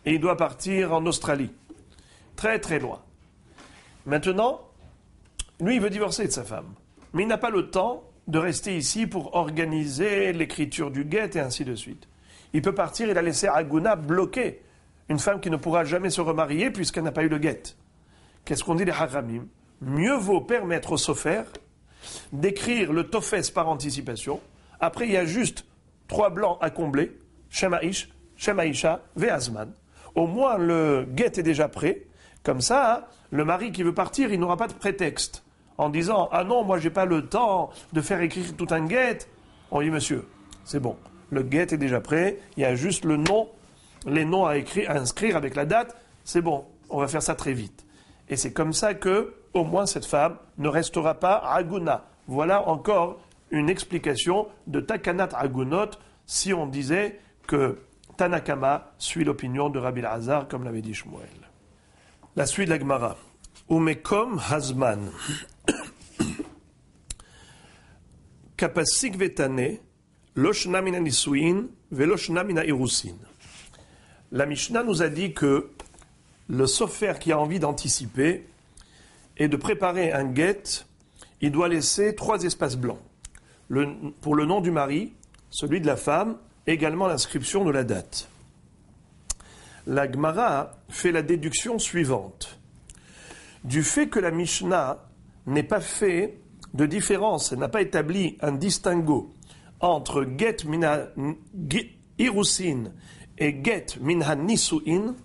et il doit partir en Australie, très très loin. Maintenant, lui, il veut divorcer de sa femme, mais il n'a pas le temps de rester ici pour organiser l'écriture du guet et ainsi de suite. Il peut partir et la laisser Aguna bloquée, une femme qui ne pourra jamais se remarier puisqu'elle n'a pas eu le guet. Qu'est-ce qu'on dit les Haramim? Mieux vaut permettre au sofer d'écrire le tofes par anticipation. Après, il y a juste 3 blancs à combler, Shema'ish, Shemaisha, Ve'azman. Au moins, le guet est déjà prêt. Comme ça, le mari qui veut partir, il n'aura pas de prétexte. En disant, ah non, moi, j'ai pas le temps de faire écrire tout un guet. On dit, monsieur, c'est bon. Le guet est déjà prêt. Il y a juste le nom, les noms à inscrire avec la date. C'est bon. On va faire ça très vite. Et c'est comme ça que, au moins, cette femme ne restera pas Aguna. Voilà encore une explication de Takanat Agunot si on disait que Tanakama suit l'opinion de Rabbi Lazar, comme l'avait dit Shmuel. La suite de la Gemara. Umekom Hazman. Kapasik vetane, loshna mina nisuin, veloshna mina irusin. La Mishnah nous a dit que le sofer qui a envie d'anticiper et de préparer un guet, il doit laisser 3 espaces blancs. Pour le nom du mari, celui de la femme, également l'inscription de la date. La Gemara fait la déduction suivante. Du fait que la Mishnah n'ait pas fait de différence, elle n'a pas établi un distinguo entre get mina irusin et get minha nisuin,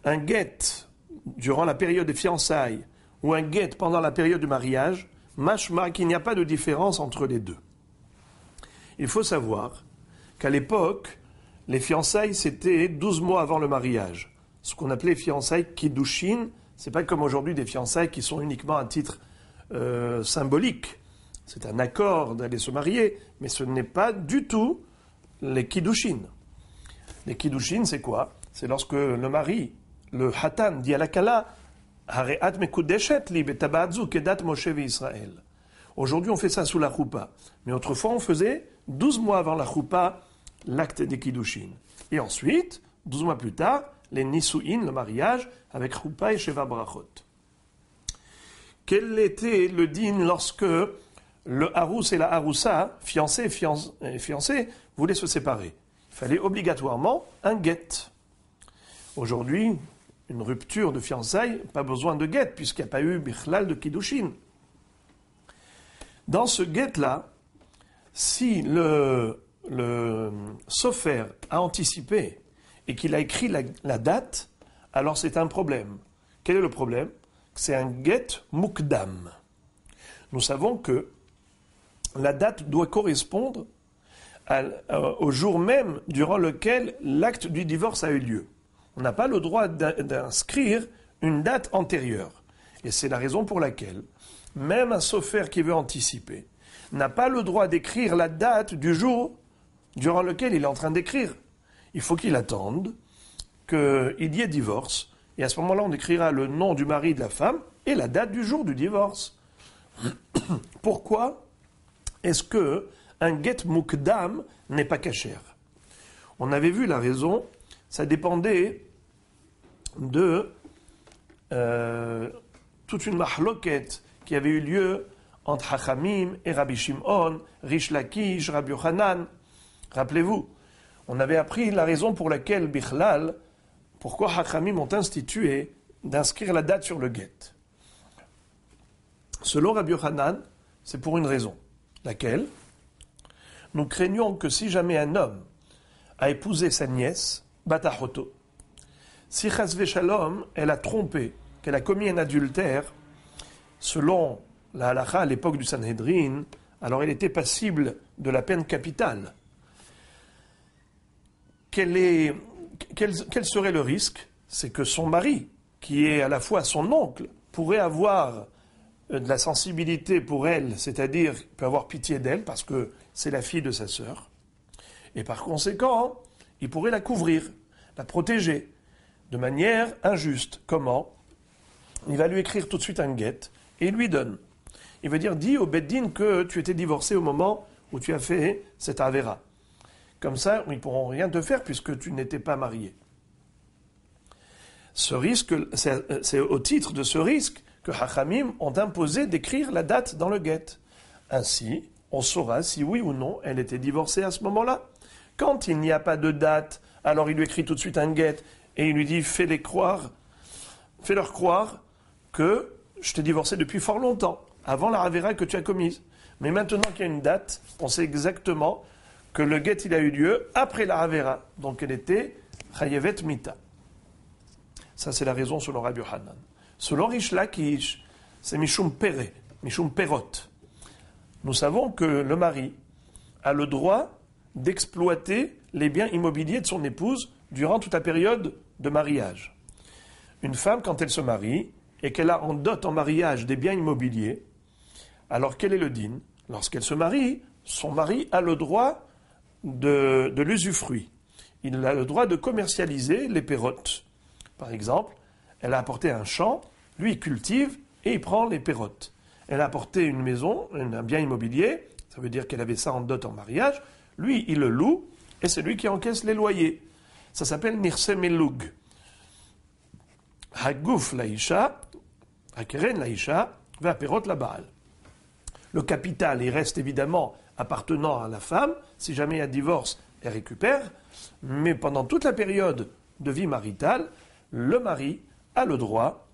un get durant la période des fiançailles ou un get pendant la période du mariage, mashma qu'il n'y a pas de différence entre les deux. Il faut savoir qu'à l'époque, les fiançailles, c'était 12 mois avant le mariage. Ce qu'on appelait fiançailles kiddushin, c'est pas comme aujourd'hui des fiançailles qui sont uniquement à titre symbolique. C'est un accord d'aller se marier, mais ce n'est pas du tout les kiddushin. Les kiddushin, c'est quoi? C'est lorsque le mari, le hatan, dit à la kala, hareat mekudeshet li betabadzu kedat Moshe ve'Israël. Aujourd'hui, on fait ça sous la choupa. Mais autrefois, on faisait 12 mois avant la choupa l'acte des kiddushin. Et ensuite, 12 mois plus tard, les nisuin, le mariage, avec choupa et sheva brachot. Quel était le din lorsque le harous et la haroussa, fiancé et fiancé, voulaient se séparer? Il fallait obligatoirement un guet. Aujourd'hui, une rupture de fiançailles, pas besoin de guet, puisqu'il n'y a pas eu bichlal de kiddushin. Dans ce guet-là, Si le sofer a anticipé et qu'il a écrit la date, alors c'est un problème. Quel est le problème? C'est un get mukdam. Nous savons que la date doit correspondre au jour même durant lequel l'acte du divorce a eu lieu. On n'a pas le droit d'inscrire une date antérieure. Et c'est la raison pour laquelle même un sofer qui veut anticiper n'a pas le droit d'écrire la date du jour durant lequel il est en train d'écrire. Il faut qu'il attende qu'il y ait divorce. Et à ce moment-là, on écrira le nom du mari et de la femme et la date du jour du divorce. Pourquoi est-ce qu'un get mukdam n'est pas cachère? On avait vu la raison, ça dépendait de toute une mahloket qui avait eu lieu entre Hachamim et Rabbi Shimon, Rish Lakish, Rabbi Yochanan. Rappelez-vous, on avait appris la raison pour laquelle Bichlal, pourquoi Hachamim ont institué d'inscrire la date sur le get. Selon Rabbi Yochanan, c'est pour une raison. Laquelle? Nous craignons que si jamais un homme a épousé sa nièce, Batahoto, si Chas Veshalom, elle a trompé, qu'elle a commis un adultère, selon la halakha à l'époque du Sanhedrin, alors elle était passible de la peine capitale. Quel serait le risque? C'est que son mari, qui est à la fois son oncle, pourrait avoir de la sensibilité pour elle, c'est-à-dire peut avoir pitié d'elle parce que c'est la fille de sa sœur, et par conséquent, il pourrait la couvrir, la protéger, de manière injuste. Comment? Il va lui écrire tout de suite un get et il lui donne. Il veut dire, dis au Beddin que tu étais divorcé au moment où tu as fait cette avéra. Comme ça, ils ne pourront rien te faire puisque tu n'étais pas marié. Ce risque, c'est au titre de ce risque que Hachamim ont imposé d'écrire la date dans le get. Ainsi, on saura si oui ou non elle était divorcée à ce moment-là. Quand il n'y a pas de date, alors il lui écrit tout de suite un get et il lui dit fais-leur croire que je t'ai divorcé depuis fort longtemps, avant la avéra que tu as commise. Mais maintenant qu'il y a une date, on sait exactement que le get il a eu lieu après la avéra, donc elle était chayevet mita. Ça c'est la raison selon Rabbi Yochanan. Selon Rish Lakish, c'est Mishum Pere, Mishum Perot. Nous savons que le mari a le droit d'exploiter les biens immobiliers de son épouse durant toute la période de mariage. Une femme, quand elle se marie, et qu'elle a en dot en mariage des biens immobiliers, alors quel est le din? Lorsqu'elle se marie, son mari a le droit de l'usufruit. Il a le droit de commercialiser les pérotes. Par exemple, elle a apporté un champ, lui il cultive et il prend les pérotes. Elle a apporté une maison, un bien immobilier, ça veut dire qu'elle avait ça en dot en mariage, lui il le loue et c'est lui qui encaisse les loyers. Ça s'appelle Nirse Meloug. Hagouf laïcha, Hakeren laïcha, va perot la baal. Le capital, il reste évidemment appartenant à la femme. Si jamais il y a divorce, elle récupère. Mais pendant toute la période de vie maritale, le mari a le droit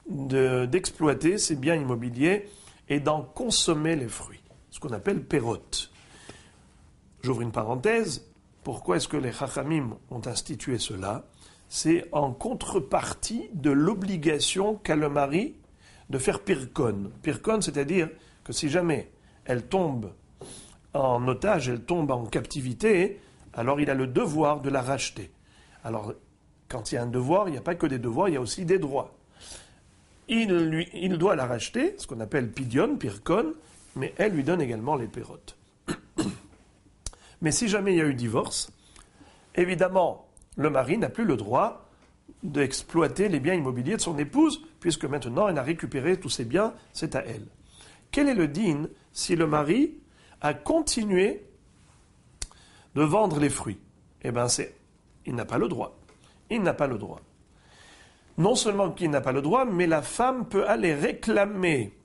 d'exploiter ses biens immobiliers et d'en consommer les fruits. Ce qu'on appelle pérote. J'ouvre une parenthèse. Pourquoi est-ce que les Chachamim ont institué cela? C'est en contrepartie de l'obligation qu'a le mari de faire pirkon. Pirkon, c'est-à-dire que si jamais elle tombe en otage, elle tombe en captivité, alors il a le devoir de la racheter. Alors, quand il y a un devoir, il n'y a pas que des devoirs, il y a aussi des droits. Il doit la racheter, ce qu'on appelle pidion, pirkon, mais elle lui donne également les pérotes. Mais si jamais il y a eu divorce, évidemment, le mari n'a plus le droit d'exploiter les biens immobiliers de son épouse, puisque maintenant elle a récupéré tous ses biens, c'est à elle. Quel est le din si le mari a continué de vendre les fruits? Eh bien, il n'a pas le droit. Il n'a pas le droit. Non seulement qu'il n'a pas le droit, mais la femme peut aller réclamer,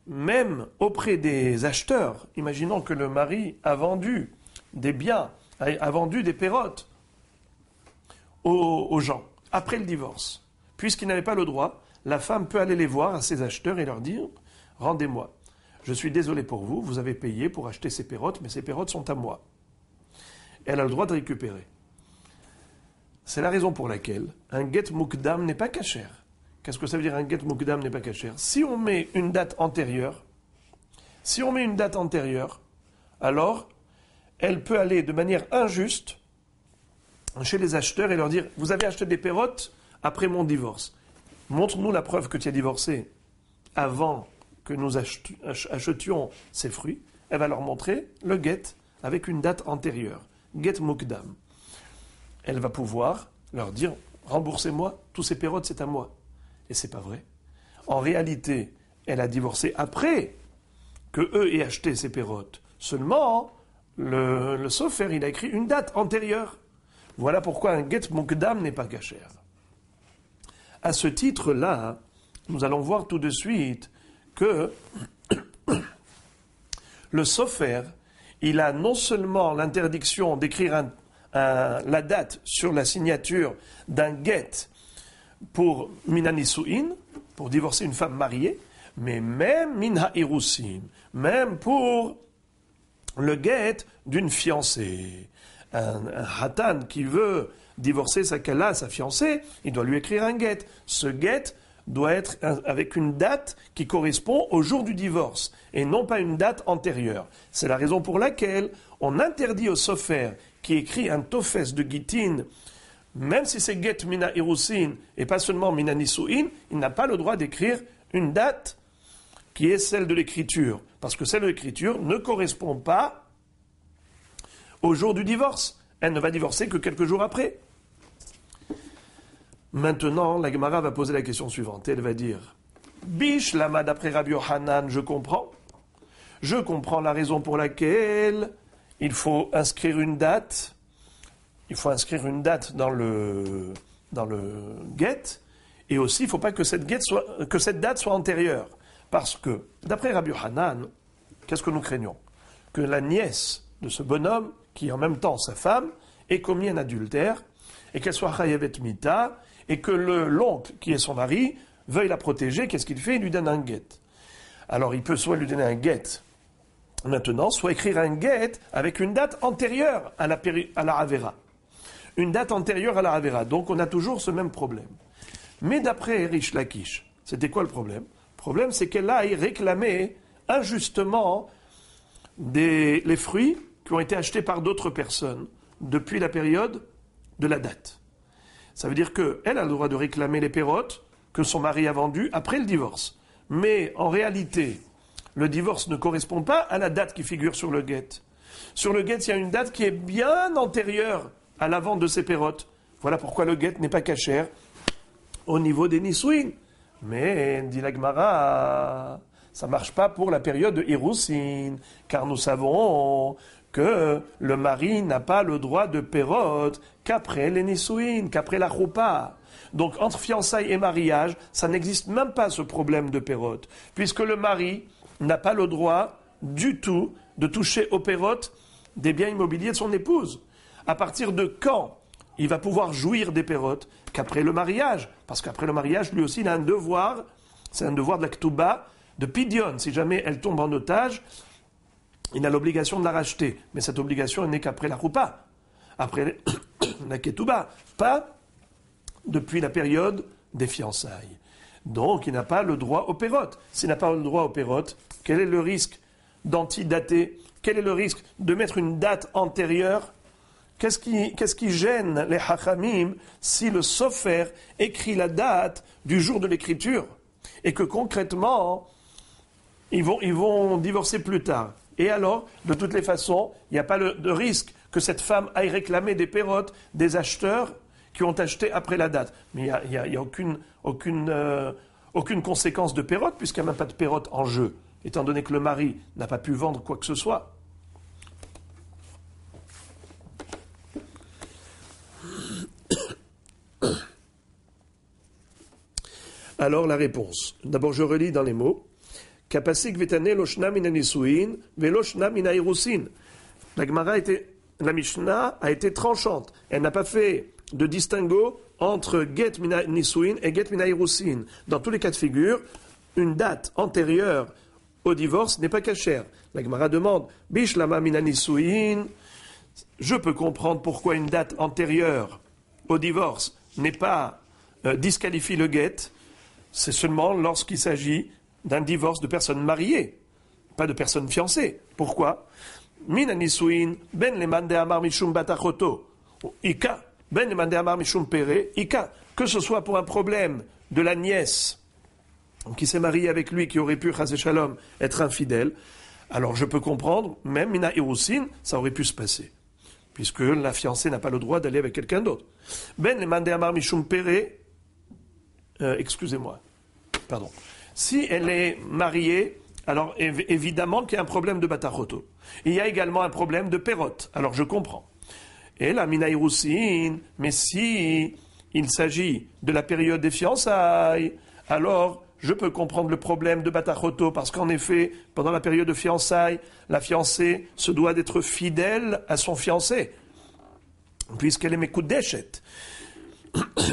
même auprès des acheteurs. Imaginons que le mari a vendu des biens, a vendu des pérotes aux gens, après le divorce. Puisqu'il n'avait pas le droit, la femme peut aller les voir à ses acheteurs et leur dire « Rendez-moi je suis désolé pour vous, vous avez payé pour acheter ces pérotes, mais ces pérotes sont à moi. Elle a le droit de récupérer. C'est la raison pour laquelle un get mukdam n'est pas cachère. Qu'est-ce que ça veut dire un get mukdam n'est pas cachère? Si on met une date antérieure, alors elle peut aller de manière injuste chez les acheteurs et leur dire « Vous avez acheté des pérotes après mon divorce. Montre-nous la preuve que tu as divorcé avant que nous achetions ces fruits. » Elle va leur montrer le get avec une date antérieure. Get mukdam. Elle va pouvoir leur dire « Remboursez-moi, tous ces pérotes, c'est à moi. » Et c'est pas vrai. En réalité, elle a divorcé après que eux aient acheté ces pérotes. Seulement, le sofer, il a écrit une date antérieure. Voilà pourquoi un get mukdam n'est pas cachère. À ce titre-là, nous allons voir tout de suite que le sofer, il a non seulement l'interdiction d'écrire la date sur la signature d'un get pour minanisuin, pour divorcer une femme mariée, mais même minha irusim, même pour le get d'une fiancée. Un hatan qui veut divorcer sa kala, sa fiancée, il doit lui écrire un get. Ce get doit être avec une date qui correspond au jour du divorce et non pas une date antérieure. C'est la raison pour laquelle on interdit au sofer qui écrit un tofes de gitin, même si c'est get mina irusin et pas seulement mina nisuin, il n'a pas le droit d'écrire une date qui est celle de l'écriture, parce que celle de l'écriture ne correspond pas au jour du divorce. Elle ne va divorcer que quelques jours après. Maintenant, la Gemara va poser la question suivante. Elle va dire « Bish lama d'après Rabbi Yohanan, je comprends. Je comprends la raison pour laquelle il faut inscrire une date. Il faut inscrire une date dans le get. Et aussi, il ne faut pas que cette date soit antérieure. Parce que, d'après Rabbi Yohanan, qu'est-ce que nous craignons? Que la nièce de ce bonhomme, qui est en même temps sa femme, ait commis un adultère, et qu'elle soit chayavet mita, et que l'oncle, qui est son mari, veuille la protéger. Qu'est-ce qu'il fait? Il lui donne un get. Alors il peut soit lui donner un get maintenant, soit écrire un get avec une date antérieure à la Avera. Une date antérieure à la Avera. Donc on a toujours ce même problème. Mais d'après Rish Lakish, c'était quoi le problème? Le problème, c'est qu'elle aille réclamer injustement les fruits qui ont été achetés par d'autres personnes depuis la période de la date. Ça veut dire qu'elle a le droit de réclamer les pérotes que son mari a vendues après le divorce. Mais en réalité, le divorce ne correspond pas à la date qui figure sur le get. Sur le get, il y a une date qui est bien antérieure à la vente de ces pérotes. Voilà pourquoi le get n'est pas cachère au niveau des nisouin. Mais, dit la Gemara, ça ne marche pas pour la période de Hirousin, car nous savons que le mari n'a pas le droit de pérote qu'après les nisouin, qu'après la choupa. Donc, entre fiançailles et mariage, ça n'existe même pas ce problème de pérote, puisque le mari n'a pas le droit du tout de toucher aux pérotes des biens immobiliers de son épouse. À partir de quand il va pouvoir jouir des pérotes? Qu'après le mariage. Parce qu'après le mariage, lui aussi, il a un devoir, c'est un devoir de la ketouba, de pidion. Si jamais elle tombe en otage, il a l'obligation de la racheter. Mais cette obligation n'est qu'après la roupa, après la ketouba, pas depuis la période des fiançailles. Donc, il n'a pas le droit aux pérotes. S'il n'a pas le droit aux pérotes, quel est le risque d'antidater? Quel est le risque de mettre une date antérieure? Qu'est-ce qui gêne les hachamim si le sofer écrit la date du jour de l'écriture et que concrètement, ils vont divorcer plus tard? Et alors, de toutes les façons, il n'y a pas de risque que cette femme aille réclamer des pérotes des acheteurs qui ont acheté après la date. Mais il n'y a aucune conséquence de pérote puisqu'il n'y a même pas de pérote en jeu, étant donné que le mari n'a pas pu vendre quoi que ce soit. Alors la réponse. D'abord, je relis dans les mots. Kapasik vetane loshna mina nisuin veloshna mina irusin. La Mishnah a été tranchante. Elle n'a pas fait de distinguo entre get mina nisuin et get mina irusin. Dans tous les cas de figure, une date antérieure au divorce n'est pas cachère. La Gemara demande, Bishlama minanisuin, je peux comprendre pourquoi une date antérieure au divorce n'est pas disqualifie le guet, c'est seulement lorsqu'il s'agit d'un divorce de personnes mariées, pas de personnes fiancées. Pourquoi? Minanisuin, ben le mande amar mishum batachoto, ika, ben le mande amar mishum pere, ika, que ce soit pour un problème de la nièce qui s'est mariée avec lui, qui aurait pu, chas shalom, être infidèle, alors je peux comprendre, même mina irusin, ça aurait pu se passer, puisque la fiancée n'a pas le droit d'aller avec quelqu'un d'autre. Ben le mande amar mishum pere, excusez-moi, pardon. Si elle est mariée, alors évidemment qu'il y a un problème de batachoto. Il y a également un problème de pérote, alors je comprends. Et la mina irusin, mais si il s'agit de la période des fiançailles, alors je peux comprendre le problème de batachoto, parce qu'en effet, pendant la période de fiançailles, la fiancée se doit d'être fidèle à son fiancé, puisqu'elle est mekudeshet.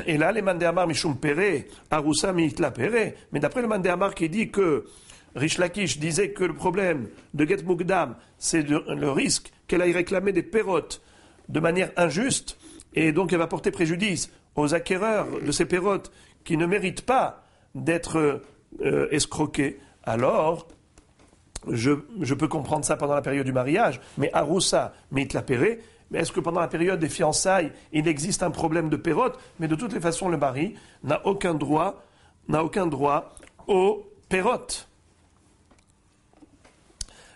Et là, les mandéamar mishum pere, arusa mitla pere. Mais d'après le mandéamar qui dit que Rish Lakish disait que le problème de Get Mugdam, c'est le risque qu'elle aille réclamer des pérotes de manière injuste, et donc elle va porter préjudice aux acquéreurs de ces pérotes qui ne méritent pas d'être escroqués. Alors, je peux comprendre ça pendant la période du mariage, mais Aroussa, mitla pere, mais est-ce que pendant la période des fiançailles, il existe un problème de pérote? Mais de toutes les façons, le mari n'a aucun droit aux pérotes.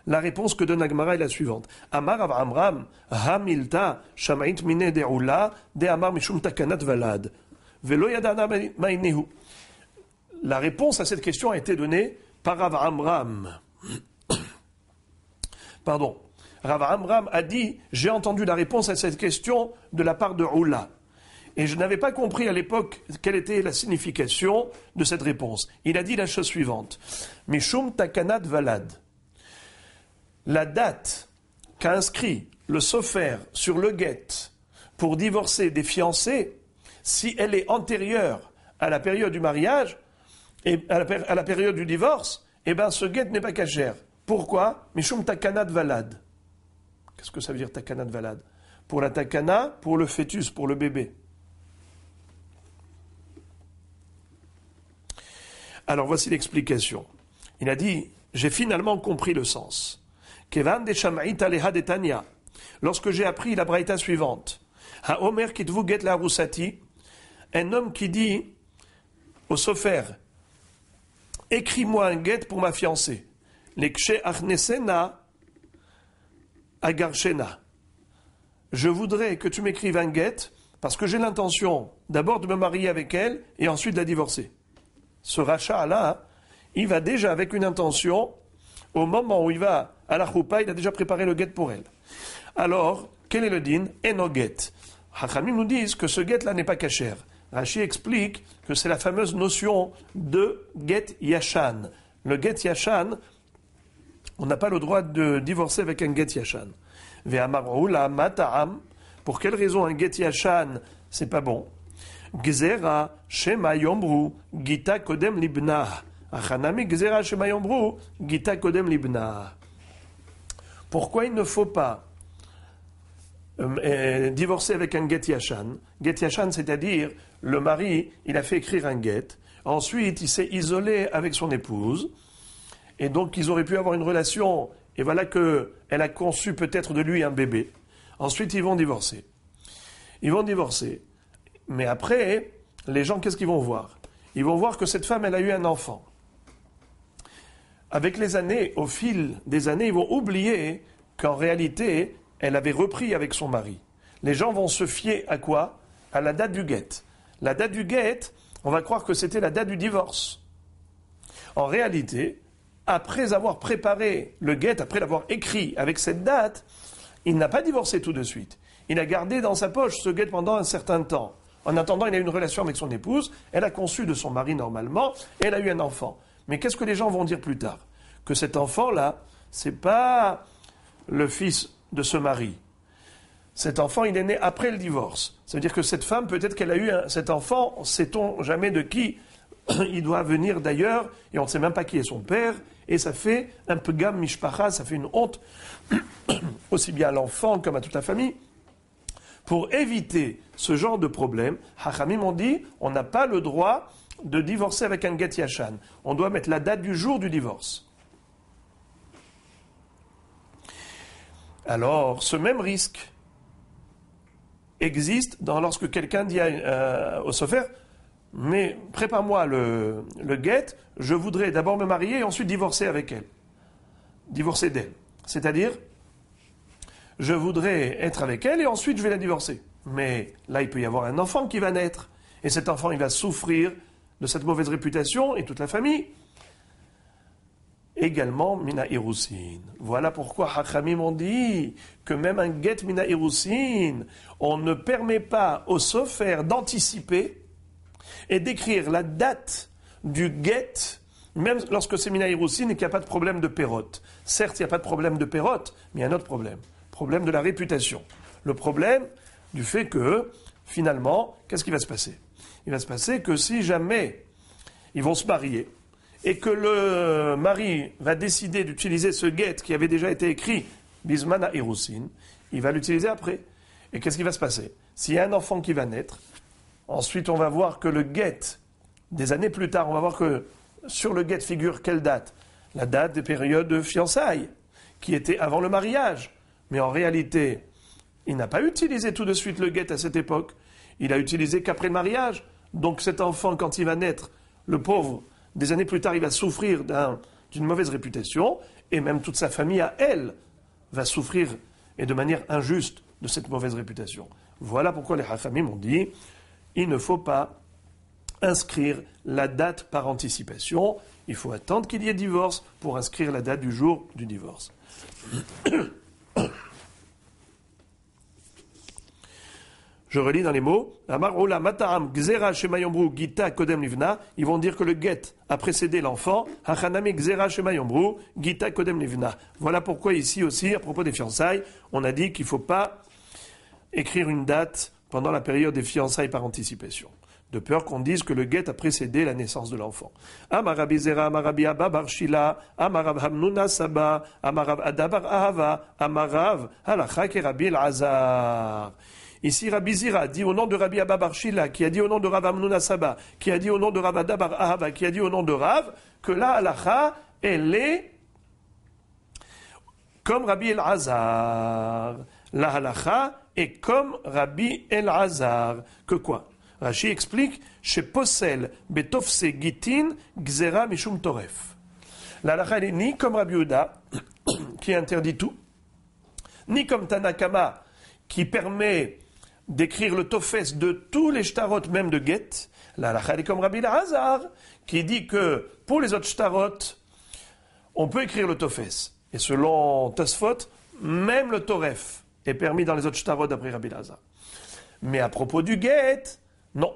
La réponse que donne la Gemara est la suivante. Amar Rav Amram, Hamilta, Shamait mine de'ula, de Amar mishum takanat valad. Velo yadana mainehu. La réponse à cette question a été donnée par Rav Amram. Pardon. Rav Amram a dit, j'ai entendu la réponse à cette question de la part de Oula. Et je n'avais pas compris à l'époque quelle était la signification de cette réponse. Il a dit la chose suivante. Mishum takanat valad. La date qu'a inscrit le sofer sur le guet pour divorcer des fiancés, si elle est antérieure à la période du mariage et à la période du divorce, eh bien ce guet n'est pas cachère. Pourquoi? Mishum takanat valad. Qu'est-ce que ça veut dire takanat valad? Pour la takana, pour le fœtus, pour le bébé. Alors voici l'explication. Il a dit, j'ai finalement compris le sens. Kevan de Shamaïta leha de Tanya. Lorsque j'ai appris la braïta suivante, Ha Omer kitvu get la roussati, un homme qui dit au sofer, écris-moi un guet pour ma fiancée. Lekshe achnesena agarshena. Je voudrais que tu m'écrives un guet parce que j'ai l'intention d'abord de me marier avec elle et ensuite de la divorcer. Ce rachat-là, il va déjà avec une intention, au moment où il va à la choupa, il a déjà préparé le guet pour elle. Alors, quel est le din? Eno guet. Hachamim nous disent que ce guet-là n'est pas cachère. Rashi explique que c'est la fameuse notion de guet yashan. Le guet yashan, on n'a pas le droit de divorcer avec un guet yashan. Ve'amarula mata'am. Pour quelle raison un guet yashan, c'est pas bon? Gzera shema yombru gita kodem libna. Achanami gzera shema yombru gita kodem libna. Pourquoi il ne faut pas divorcer avec un get yashan? Get yashan, c'est-à-dire le mari, il a fait écrire un get, ensuite il s'est isolé avec son épouse, et donc ils auraient pu avoir une relation, et voilà qu'elle a conçu peut-être de lui un bébé. Ensuite ils vont divorcer. Mais après, les gens, qu'est-ce qu'ils vont voir? Ils vont voir que cette femme, elle a eu un enfant. Avec les années, au fil des années, ils vont oublier qu'en réalité, elle avait repris avec son mari. Les gens vont se fier à quoi? À la date du guet. La date du guet, on va croire que c'était la date du divorce. En réalité, après avoir préparé le guet, après l'avoir écrit avec cette date, il n'a pas divorcé tout de suite. Il a gardé dans sa poche ce guet pendant un certain temps. En attendant, il a eu une relation avec son épouse, elle a conçu de son mari normalement, et elle a eu un enfant. Mais qu'est-ce que les gens vont dire plus tard? Que cet enfant-là, c'est pas le fils de ce mari. Cet enfant, il est né après le divorce. Ça veut dire que cette femme, peut-être qu'elle a eu cet enfant, sait-on jamais de qui, il doit venir d'ailleurs, et on ne sait même pas qui est son père, et ça fait un peu gamme mishpacha, ça fait une honte, aussi bien à l'enfant comme à toute la famille. Pour éviter ce genre de problème, Hachamim ont dit, on n'a pas le droit de divorcer avec un get yashan. On doit mettre la date du jour du divorce. Alors, ce même risque existe lorsque quelqu'un dit au sofer, mais prépare-moi le get, je voudrais d'abord me marier et ensuite divorcer avec elle. Divorcer d'elle. C'est-à-dire, je voudrais être avec elle et ensuite je vais la divorcer. Mais là, il peut y avoir un enfant qui va naître. Et cet enfant, il va souffrir de cette mauvaise réputation et toute la famille. Également, mina irusin. Voilà pourquoi Hachamim ont dit que même un get mina irusin, on ne permet pas au sofer d'anticiper et d'écrire la date du get, même lorsque c'est mina irusin et qu'il n'y a pas de problème de pérote. Certes, il n'y a pas de problème de pérote, mais il y a un autre problème. Problème de la réputation. Le problème du fait que, finalement, qu'est-ce qui va se passer? Il va se passer que si jamais ils vont se marier, et que le mari va décider d'utiliser ce get qui avait déjà été écrit, Bismana Irusin, il va l'utiliser après. Et qu'est-ce qui va se passer? S'il y a un enfant qui va naître, ensuite on va voir que le get, des années plus tard, on va voir que sur le get figure quelle date? La date des périodes de fiançailles, qui était avant le mariage. Mais en réalité, il n'a pas utilisé tout de suite le get à cette époque. Il a utilisé qu'après le mariage. Donc cet enfant, quand il va naître, le pauvre, des années plus tard, il va souffrir d'une mauvaise réputation, et même toute sa famille à elle va souffrir, et de manière injuste, de cette mauvaise réputation. Voilà pourquoi les Hachamim ont dit, il ne faut pas inscrire la date par anticipation, il faut attendre qu'il y ait divorce pour inscrire la date du jour du divorce. Je relis dans les mots. Ils vont dire que le get a précédé l'enfant. Voilà pourquoi ici aussi, à propos des fiançailles, on a dit qu'il ne faut pas écrire une date pendant la période des fiançailles par anticipation. De peur qu'on dise que le get a précédé la naissance de l'enfant. Amarabi Zera, Amarabi Abba Bar Shila, Amarav Hamnuna Saba, Amarav Adabar Ahava, Amarav Halacha Rabbi El-Azar. Ici, Rabbi Zira dit au nom de Rabbi Abba Bar Shila, qui a dit au nom de Rav Hamnuna Saba, qui a dit au nom de Rav Adabar Ahava, qui a dit au nom de Rav, que la halacha, elle est comme Rabbi El-Azar. La halacha est comme Rabbi El-Azar. Que quoi? Rashi explique, chez Posel, Betofse Gitin, Gzera Mishum Toref. La halacha, elle est ni comme Rabbi Yehuda, qui interdit tout, ni comme Tanakama, qui permet d'écrire le tofes de tous les shtarot, même de get. La halacha, elle est comme Rabbi El-Azar, qui dit que pour les autres shtarot, on peut écrire le tofes. Et selon Tosfot, même le toref est permis dans les autres shtarot d'après Rabbi El-Azar. Mais à propos du get, non.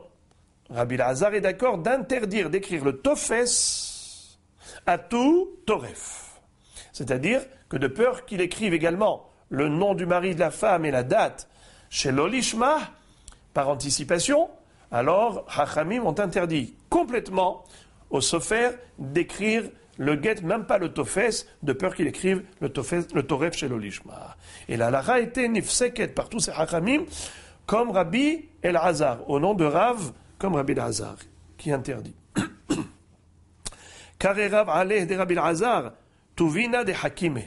Rabbi El-Azar est d'accord d'interdire d'écrire le tofes à tout toref. C'est-à-dire que de peur qu'il écrive également le nom du mari de la femme et la date chez l'olishma, par anticipation, alors Hachamim ont interdit complètement au sofer d'écrire le get, même pas le tofes, de peur qu'il écrive le toref chez l'olishma. Et la halacha a été nifseket par tous ces Hachamim, comme Rabbi El-Azar, au nom de Rav, comme Rabbi El-Azar, qui interdit. Car Rav aleh de Rabbi El-Azar, tuvina de hakime.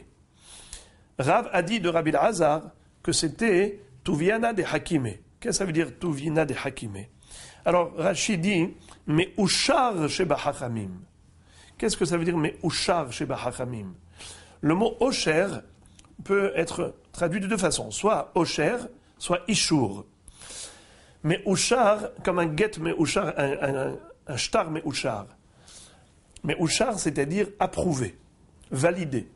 Rav a dit de Rabbi El-Azar que c'était tuviana de hakime. Qu'est-ce que ça veut dire tuvina de hakime? Alors Rashi dit, mais ushar sheba hachamim. Qu'est-ce que ça veut dire, mais ushar sheba hachamim? Le mot osher peut être traduit de deux façons, soit osher, soit ishur. Mais ushar, comme un get, mais ushar, un shtar, mais ushar. Mais ushar, c'est-à-dire approuvé, validé.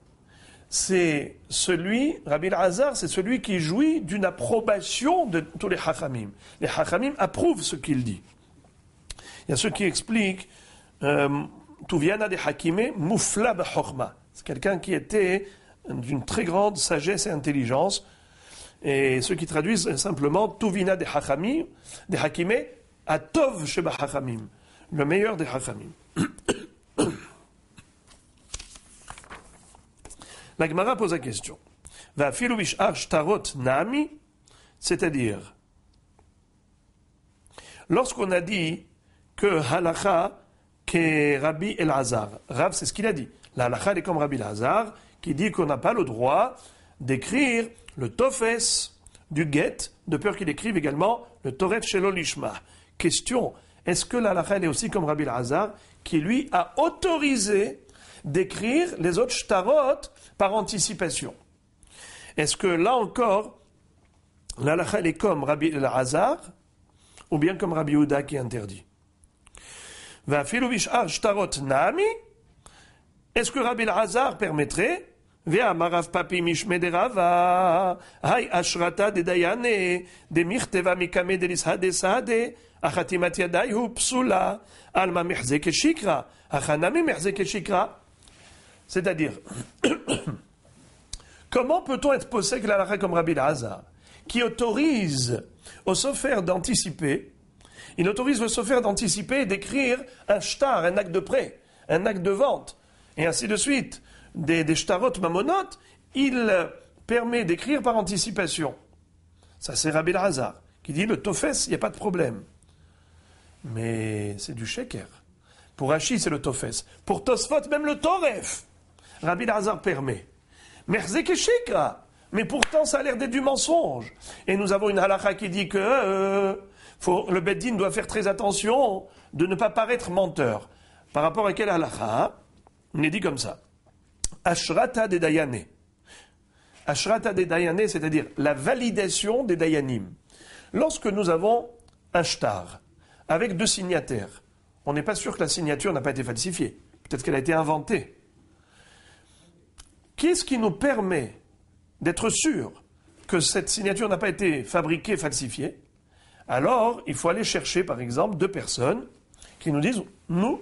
C'est celui, Rabbi El-Azar, c'est celui qui jouit d'une approbation de tous les hachamim. Les hachamim approuvent ce qu'il dit. Il y a ceux qui expliquent Tuviana de Hakime, Mufla b'Chokma. C'est quelqu'un qui était d'une très grande sagesse et intelligence. Et ceux qui traduisent simplement Tuvina de Hakime, Atov sheba Hachamim. le meilleur des Chachamim. La Gemara pose la question. Va filu bish'ar shtarot nami, c'est-à-dire, lorsqu'on a dit que halakha qu'est Rabbi Elazar, Rav c'est ce qu'il a dit. La halakha est comme Rabbi Elazar, qui dit qu'on n'a pas le droit d'écrire le tofes du get, de peur qu'il écrive également le toref shelo lishma. Question, est-ce que la halakha est aussi comme Rabbi Elazar, qui lui a autorisé d'écrire les autres shtarot par anticipation? Est-ce que là encore, la halakha est comme Rabbi Elazar, ou bien comme Rabbi Yehuda qui est interdit? Va filu bish'ar shtarot nami, est-ce que Rabbi Elazar permettrait? Vea marav papi mishme de rava, hay ashrata de dayane, de mirteva mikame de lishade sade, achatimat yadayu psula, alma mehze keshikra, achanami mehze keshikra. C'est-à-dire, comment peut-on être possède la halakha comme Rabbi Elazar, qui autorise au sofer d'anticiper, il autorise le sofer d'anticiper et d'écrire un shtar, un acte de prêt, un acte de vente, et ainsi de suite, des shtarot mamonot, il permet d'écrire par anticipation. Ça c'est Rabbi Elazar, qui dit le tofes, il n'y a pas de problème. Mais c'est du sheker. Pour Rashi, c'est le tofes. Pour Tosfot, même le toref, Rabbi Elazar permet. Merzek et shikra. Mais pourtant, ça a l'air d'être du mensonge. Et nous avons une halakha qui dit que le Beddin doit faire très attention de ne pas paraître menteur. Par rapport à quelle halakha? On est dit comme ça. Ashrata de Dayane. Ashrata de Dayane, c'est-à-dire la validation des Dayanim. Lorsque nous avons un shtar avec deux signataires, on n'est pas sûr que la signature n'a pas été falsifiée. Peut-être qu'elle a été inventée. Qu'est-ce qui nous permet d'être sûr que cette signature n'a pas été fabriquée, falsifiée? Alors, il faut aller chercher, par exemple, deux personnes qui nous disent « Nous,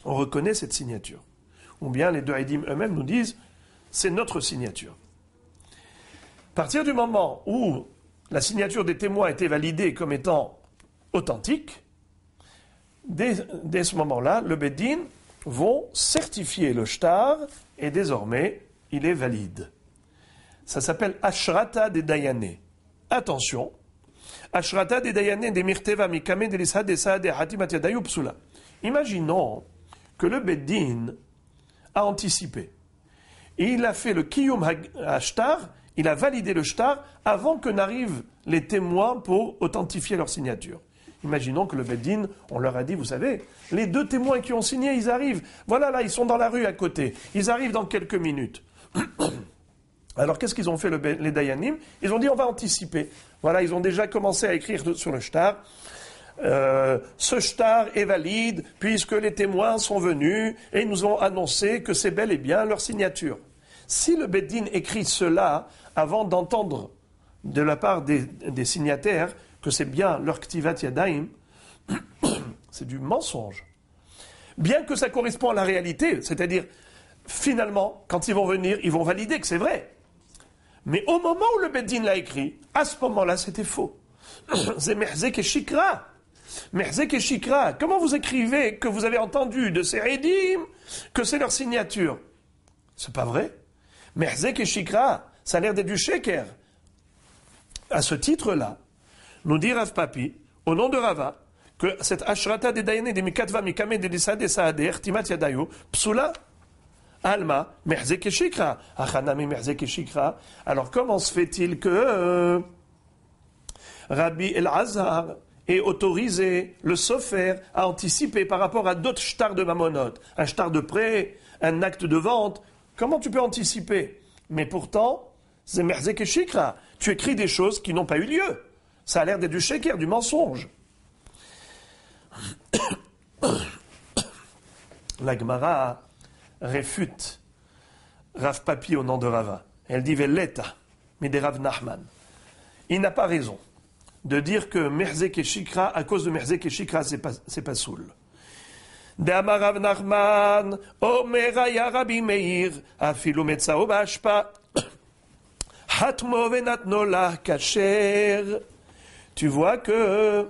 on reconnaît cette signature ». Ou bien les deux Haïdim eux-mêmes nous disent « C'est notre signature ». À partir du moment où la signature des témoins a été validée comme étant authentique, dès ce moment-là, le Beddin vont certifier le shtar et désormais, il est valide. Ça s'appelle Ashrata de Dayane. Attention, Ashrata de Dayane de Mirteva Mikame de Lisa de Saade Hatimat Yadayu Psula. Imaginons que le Beddin a anticipé. Et il a fait le Kiyum Hashtar, il a validé le shtar avant que n'arrivent les témoins pour authentifier leur signature. Imaginons que le Beddin, on leur a dit, vous savez, les deux témoins qui ont signé, ils arrivent. Voilà, là, ils sont dans la rue à côté. Ils arrivent dans quelques minutes. Alors, qu'est-ce qu'ils ont fait les Dayanim? Ils ont dit, on va anticiper. Voilà, ils ont déjà commencé à écrire sur le shtar. Ce shtar est valide puisque les témoins sont venus et ils nous ont annoncé que c'est bel et bien leur signature. Si le Beddin écrit cela avant d'entendre de la part des signataires que c'est bien leur ktivat yadaim, c'est du mensonge. Bien que ça correspond à la réalité, c'est-à-dire, finalement, quand ils vont venir, ils vont valider que c'est vrai. Mais au moment où le Beddin l'a écrit, à ce moment-là, c'était faux. C'est Merzek et Shikra. Merzek et Shikra. Comment vous écrivez que vous avez entendu de ces Haïdim que c'est leur signature? C'est pas vrai. Merzek et Shikra, ça a l'air d'être du sheker. À ce titre-là, nous dit Rav Papi, au nom de Rava, que cette Ashrata de Dayane de Mikatva Mikame de Lisa de Saader, Timat Yadayu, Psula, Alma, Merzek et Shikra, Achanami Merzek et Shikra. Alors comment se fait-il que Rabbi Elazar ait autorisé le sofer à anticiper par rapport à d'autres shtars de mamonot, un shtar de prêt, un acte de vente? Comment tu peux anticiper? Mais pourtant, c'est Merzek et Shikra. Tu écris des choses qui n'ont pas eu lieu. Ça a l'air d'être du sheker, du mensonge. La Gemara réfute Rav Papi au nom de Rava. Elle dit Veleta, mais des Rav Nachman. Il n'a pas raison de dire que Merzek et Shikra, à cause de Merzek et Shikra, c'est pas soul. D'Amar Rav Nachman, Omer ya Rabbi Meir, afilu metzao b'ashpa, hatmo venatno la kacher. Tu vois que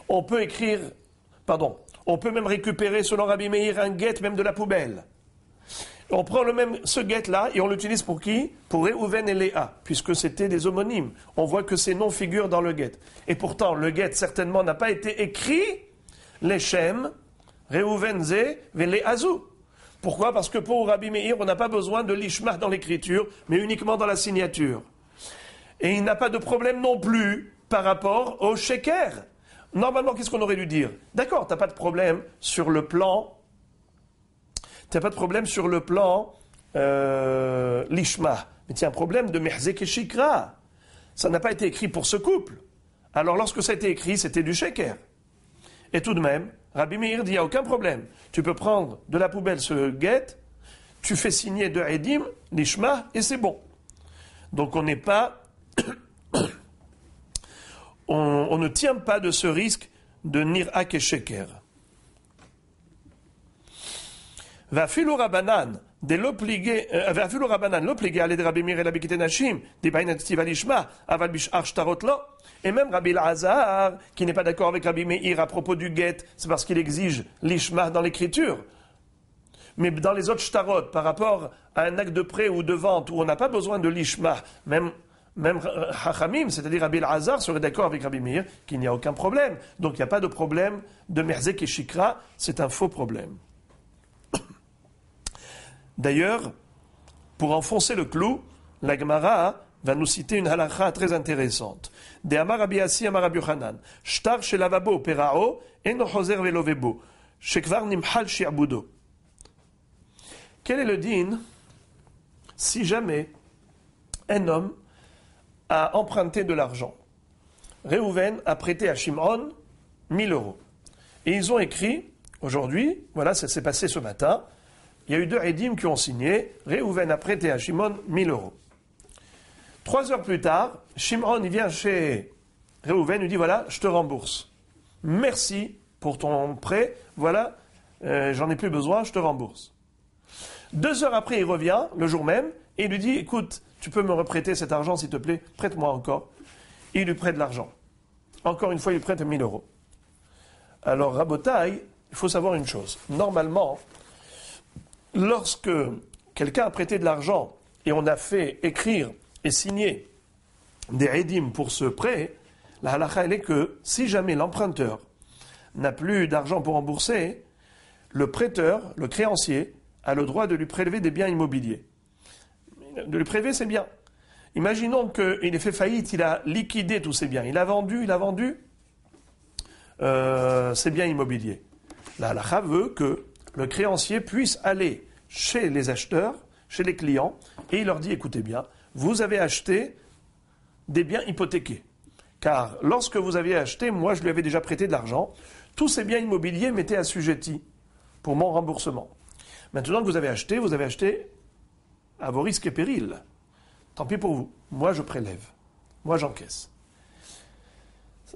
on peut On peut même récupérer, selon Rabbi Meir, un guet même de la poubelle. On prend ce guet-là et on l'utilise pour qui? Pour Réhouven et Léa, puisque c'était des homonymes. On voit que ces noms figurent dans le guet. Et pourtant, le guet, certainement, n'a pas été écrit les Shem, Réhouven Zé, Léazou. Pourquoi? Parce que pour Rabbi Meir, on n'a pas besoin de l'ishmah dans l'écriture, mais uniquement dans la signature. Et il n'a pas de problème non plus par rapport au sheker. Normalement, qu'est-ce qu'on aurait dû dire? D'accord, tu n'as pas de problème sur le plan... l'ishmah. Mais tu as un problème de mehzek et shikra. Ça n'a pas été écrit pour ce couple. Alors lorsque ça a été écrit, c'était du sheker. Et tout de même, Rabbi Meir dit, il n'y a aucun problème. Tu peux prendre de la poubelle ce guet, tu fais signer de Edim, l'ishmah, et c'est bon. Donc on n'est pas... on ne tient pas de ce risque de nir'ak et sheker. ואפילו רבנן לא פליגי על ידי רבי מאיר אלא בקטעי נשים דבעין הכתיבה לשמה אבל בשאר שטרות לא. Et même Rabbi Elazar, qui n'est pas d'accord avec Rabbi Meir à propos du guet, c'est parce qu'il exige l'ishma dans l'écriture. Mais dans les autres shtarot, par rapport à un acte de prêt ou de vente où on n'a pas besoin de l'ishma, même Chachamim, c'est-à-dire Rabbi Elazar, serait d'accord avec Rabbi Meir qu'il n'y a aucun problème. Donc il n'y a pas de problème de merzek et shikra, c'est un faux problème. D'ailleurs, pour enfoncer le clou, la Gemara va nous citer une halakha très intéressante. De Amar Rabbi Assi Amar Rabbi Yochanan, Shtar shelavabo perao eno choser velovebo, shekvar nimhal shi'abudo. Quel est le din si jamais un homme a emprunté de l'argent? Réhouven a prêté à Shimon 1000 euros. Et ils ont écrit, aujourd'hui, voilà, ça s'est passé ce matin, il y a eu 2 Edim qui ont signé. Réhouven a prêté à Shimon 1000 euros. 3 heures plus tard, Shimon il vient chez Réhouven, lui dit voilà, je te rembourse. Merci pour ton prêt, voilà, j'en ai plus besoin, je te rembourse. 2 heures après, il revient, le jour même, et il lui dit écoute, tu peux me reprêter cet argent s'il te plaît, prête-moi encore. Il lui prête l'argent. Encore une fois, il lui prête 1000 euros. Alors, Rabotaï, il faut savoir une chose. Normalement, lorsque quelqu'un a prêté de l'argent et on a fait écrire et signer des edim pour ce prêt, la halakha elle est que si jamais l'emprunteur n'a plus d'argent pour rembourser, le prêteur, le créancier, a le droit de lui prélever des biens immobiliers. De lui prélever ses biens. Imaginons qu'il ait fait faillite, il a liquidé tous ses biens, il a vendu ses biens immobiliers. La halakha veut que le créancier puisse aller chez les acheteurs, chez les clients, et il leur dit, écoutez bien, vous avez acheté des biens hypothéqués. Car lorsque vous aviez acheté, moi je lui avais déjà prêté de l'argent, tous ces biens immobiliers m'étaient assujettis pour mon remboursement. Maintenant que vous avez acheté à vos risques et périls. Tant pis pour vous, moi je prélève, moi j'encaisse.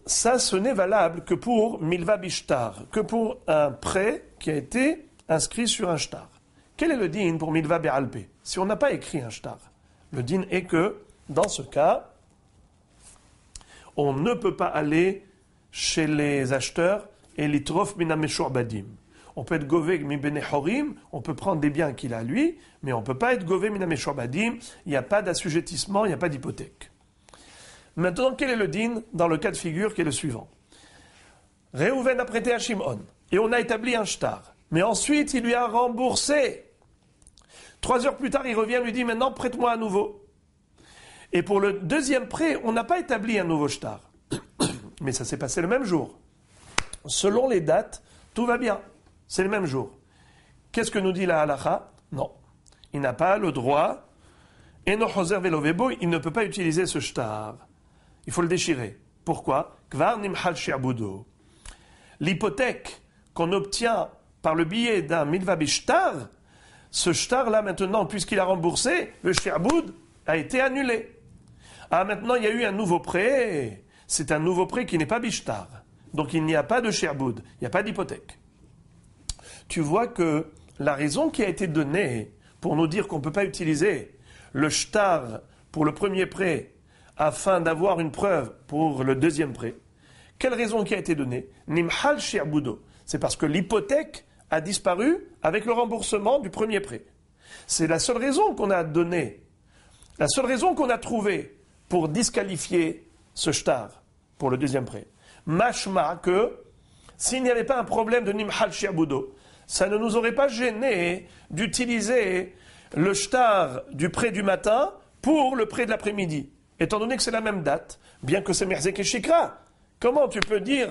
Ça, ce n'est valable que pour Milva Bishtar, que pour un prêt qui a été inscrit sur un shtar. Quel est le din pour Milva Be'alpe? Si on n'a pas écrit un shtar, le din est que, dans ce cas, on ne peut pas aller chez les acheteurs et litrof minameshur badim. On peut être gové mi benehorim, on peut prendre des biens qu'il a lui, mais on ne peut pas être gové minameshur badim, il n'y a pas d'assujettissement, il n'y a pas d'hypothèque. Maintenant, quel est le din dans le cas de figure qui est le suivant? Réhouven a prêté à Shimon, et on a établi un shtar. Mais ensuite, il lui a remboursé. 3 heures plus tard, il revient, lui dit, maintenant, prête-moi à nouveau. Et pour le deuxième prêt, on n'a pas établi un nouveau shtar. Mais ça s'est passé le même jour. Selon les dates, tout va bien. C'est le même jour. Qu'est-ce que nous dit la halakha? Non. Il n'a pas le droit. Eno choser velovebo, il ne peut pas utiliser ce shtar. Il faut le déchirer. Pourquoi? Kvar nimhal shi'abudo. L'hypothèque qu'on obtient par le biais d'un milva bishtar, ce shtar-là maintenant, puisqu'il a remboursé, le shi'abud a été annulé. Ah, maintenant il y a eu un nouveau prêt. C'est un nouveau prêt qui n'est pas bishtar. Donc il n'y a pas de shi'abud, il n'y a pas d'hypothèque. Tu vois que la raison qui a été donnée pour nous dire qu'on ne peut pas utiliser le shtar pour le premier prêt afin d'avoir une preuve pour le deuxième prêt, quelle raison qui a été donnée? Nimhal shi'abudo. C'est parce que l'hypothèque a disparu avec le remboursement du premier prêt. C'est la seule raison qu'on a donnée, la seule raison qu'on a trouvée pour disqualifier ce shtar pour le deuxième prêt. Mashma que s'il n'y avait pas un problème de Nimhal Shi'abudo, ça ne nous aurait pas gêné d'utiliser le shtar du prêt du matin pour le prêt de l'après-midi. Étant donné que c'est la même date, bien que c'est Merzek et Shikra, comment tu peux dire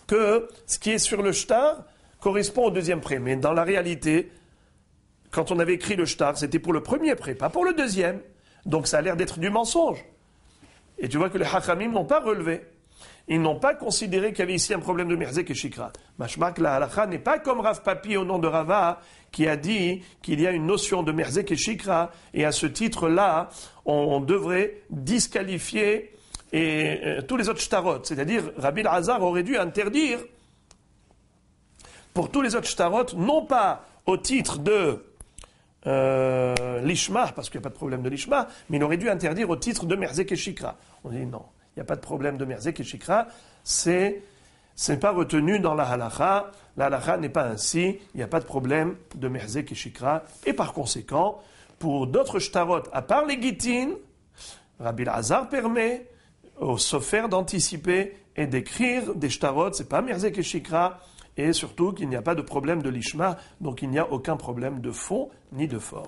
que ce qui est sur le shtar correspond au deuxième prêt? Mais dans la réalité, quand on avait écrit le shtar, c'était pour le premier prêt, pas pour le deuxième. Donc ça a l'air d'être du mensonge. Et tu vois que les Hachamim n'ont pas relevé. Ils n'ont pas considéré qu'il y avait ici un problème de Merzek et Shikra. Mashmak, la halakha n'est pas comme Rav Papi au nom de Rava, qui a dit qu'il y a une notion de Merzek et Shikra, et à ce titre-là, on devrait disqualifier tous les autres shtarot. C'est-à-dire, Rabbi Elazar aurait dû interdire pour tous les autres shtarot, non pas au titre de l'ishma, parce qu'il n'y a pas de problème de l'ishma, mais il aurait dû interdire au titre de Merzek et Shikra. On dit non, il n'y a pas de problème de Merzek et Shikra, c'est pas retenu dans la halakha. La halakha n'est pas ainsi, il n'y a pas de problème de Merzek et Shikra. Et par conséquent, pour d'autres shtarot, à part les gittin, Rabbi Elazar permet au sofer d'anticiper et d'écrire des shtarot, c'est pas Merzek et Shikra, et surtout qu'il n'y a pas de problème de l'ishma, donc il n'y a aucun problème de fond ni de forme.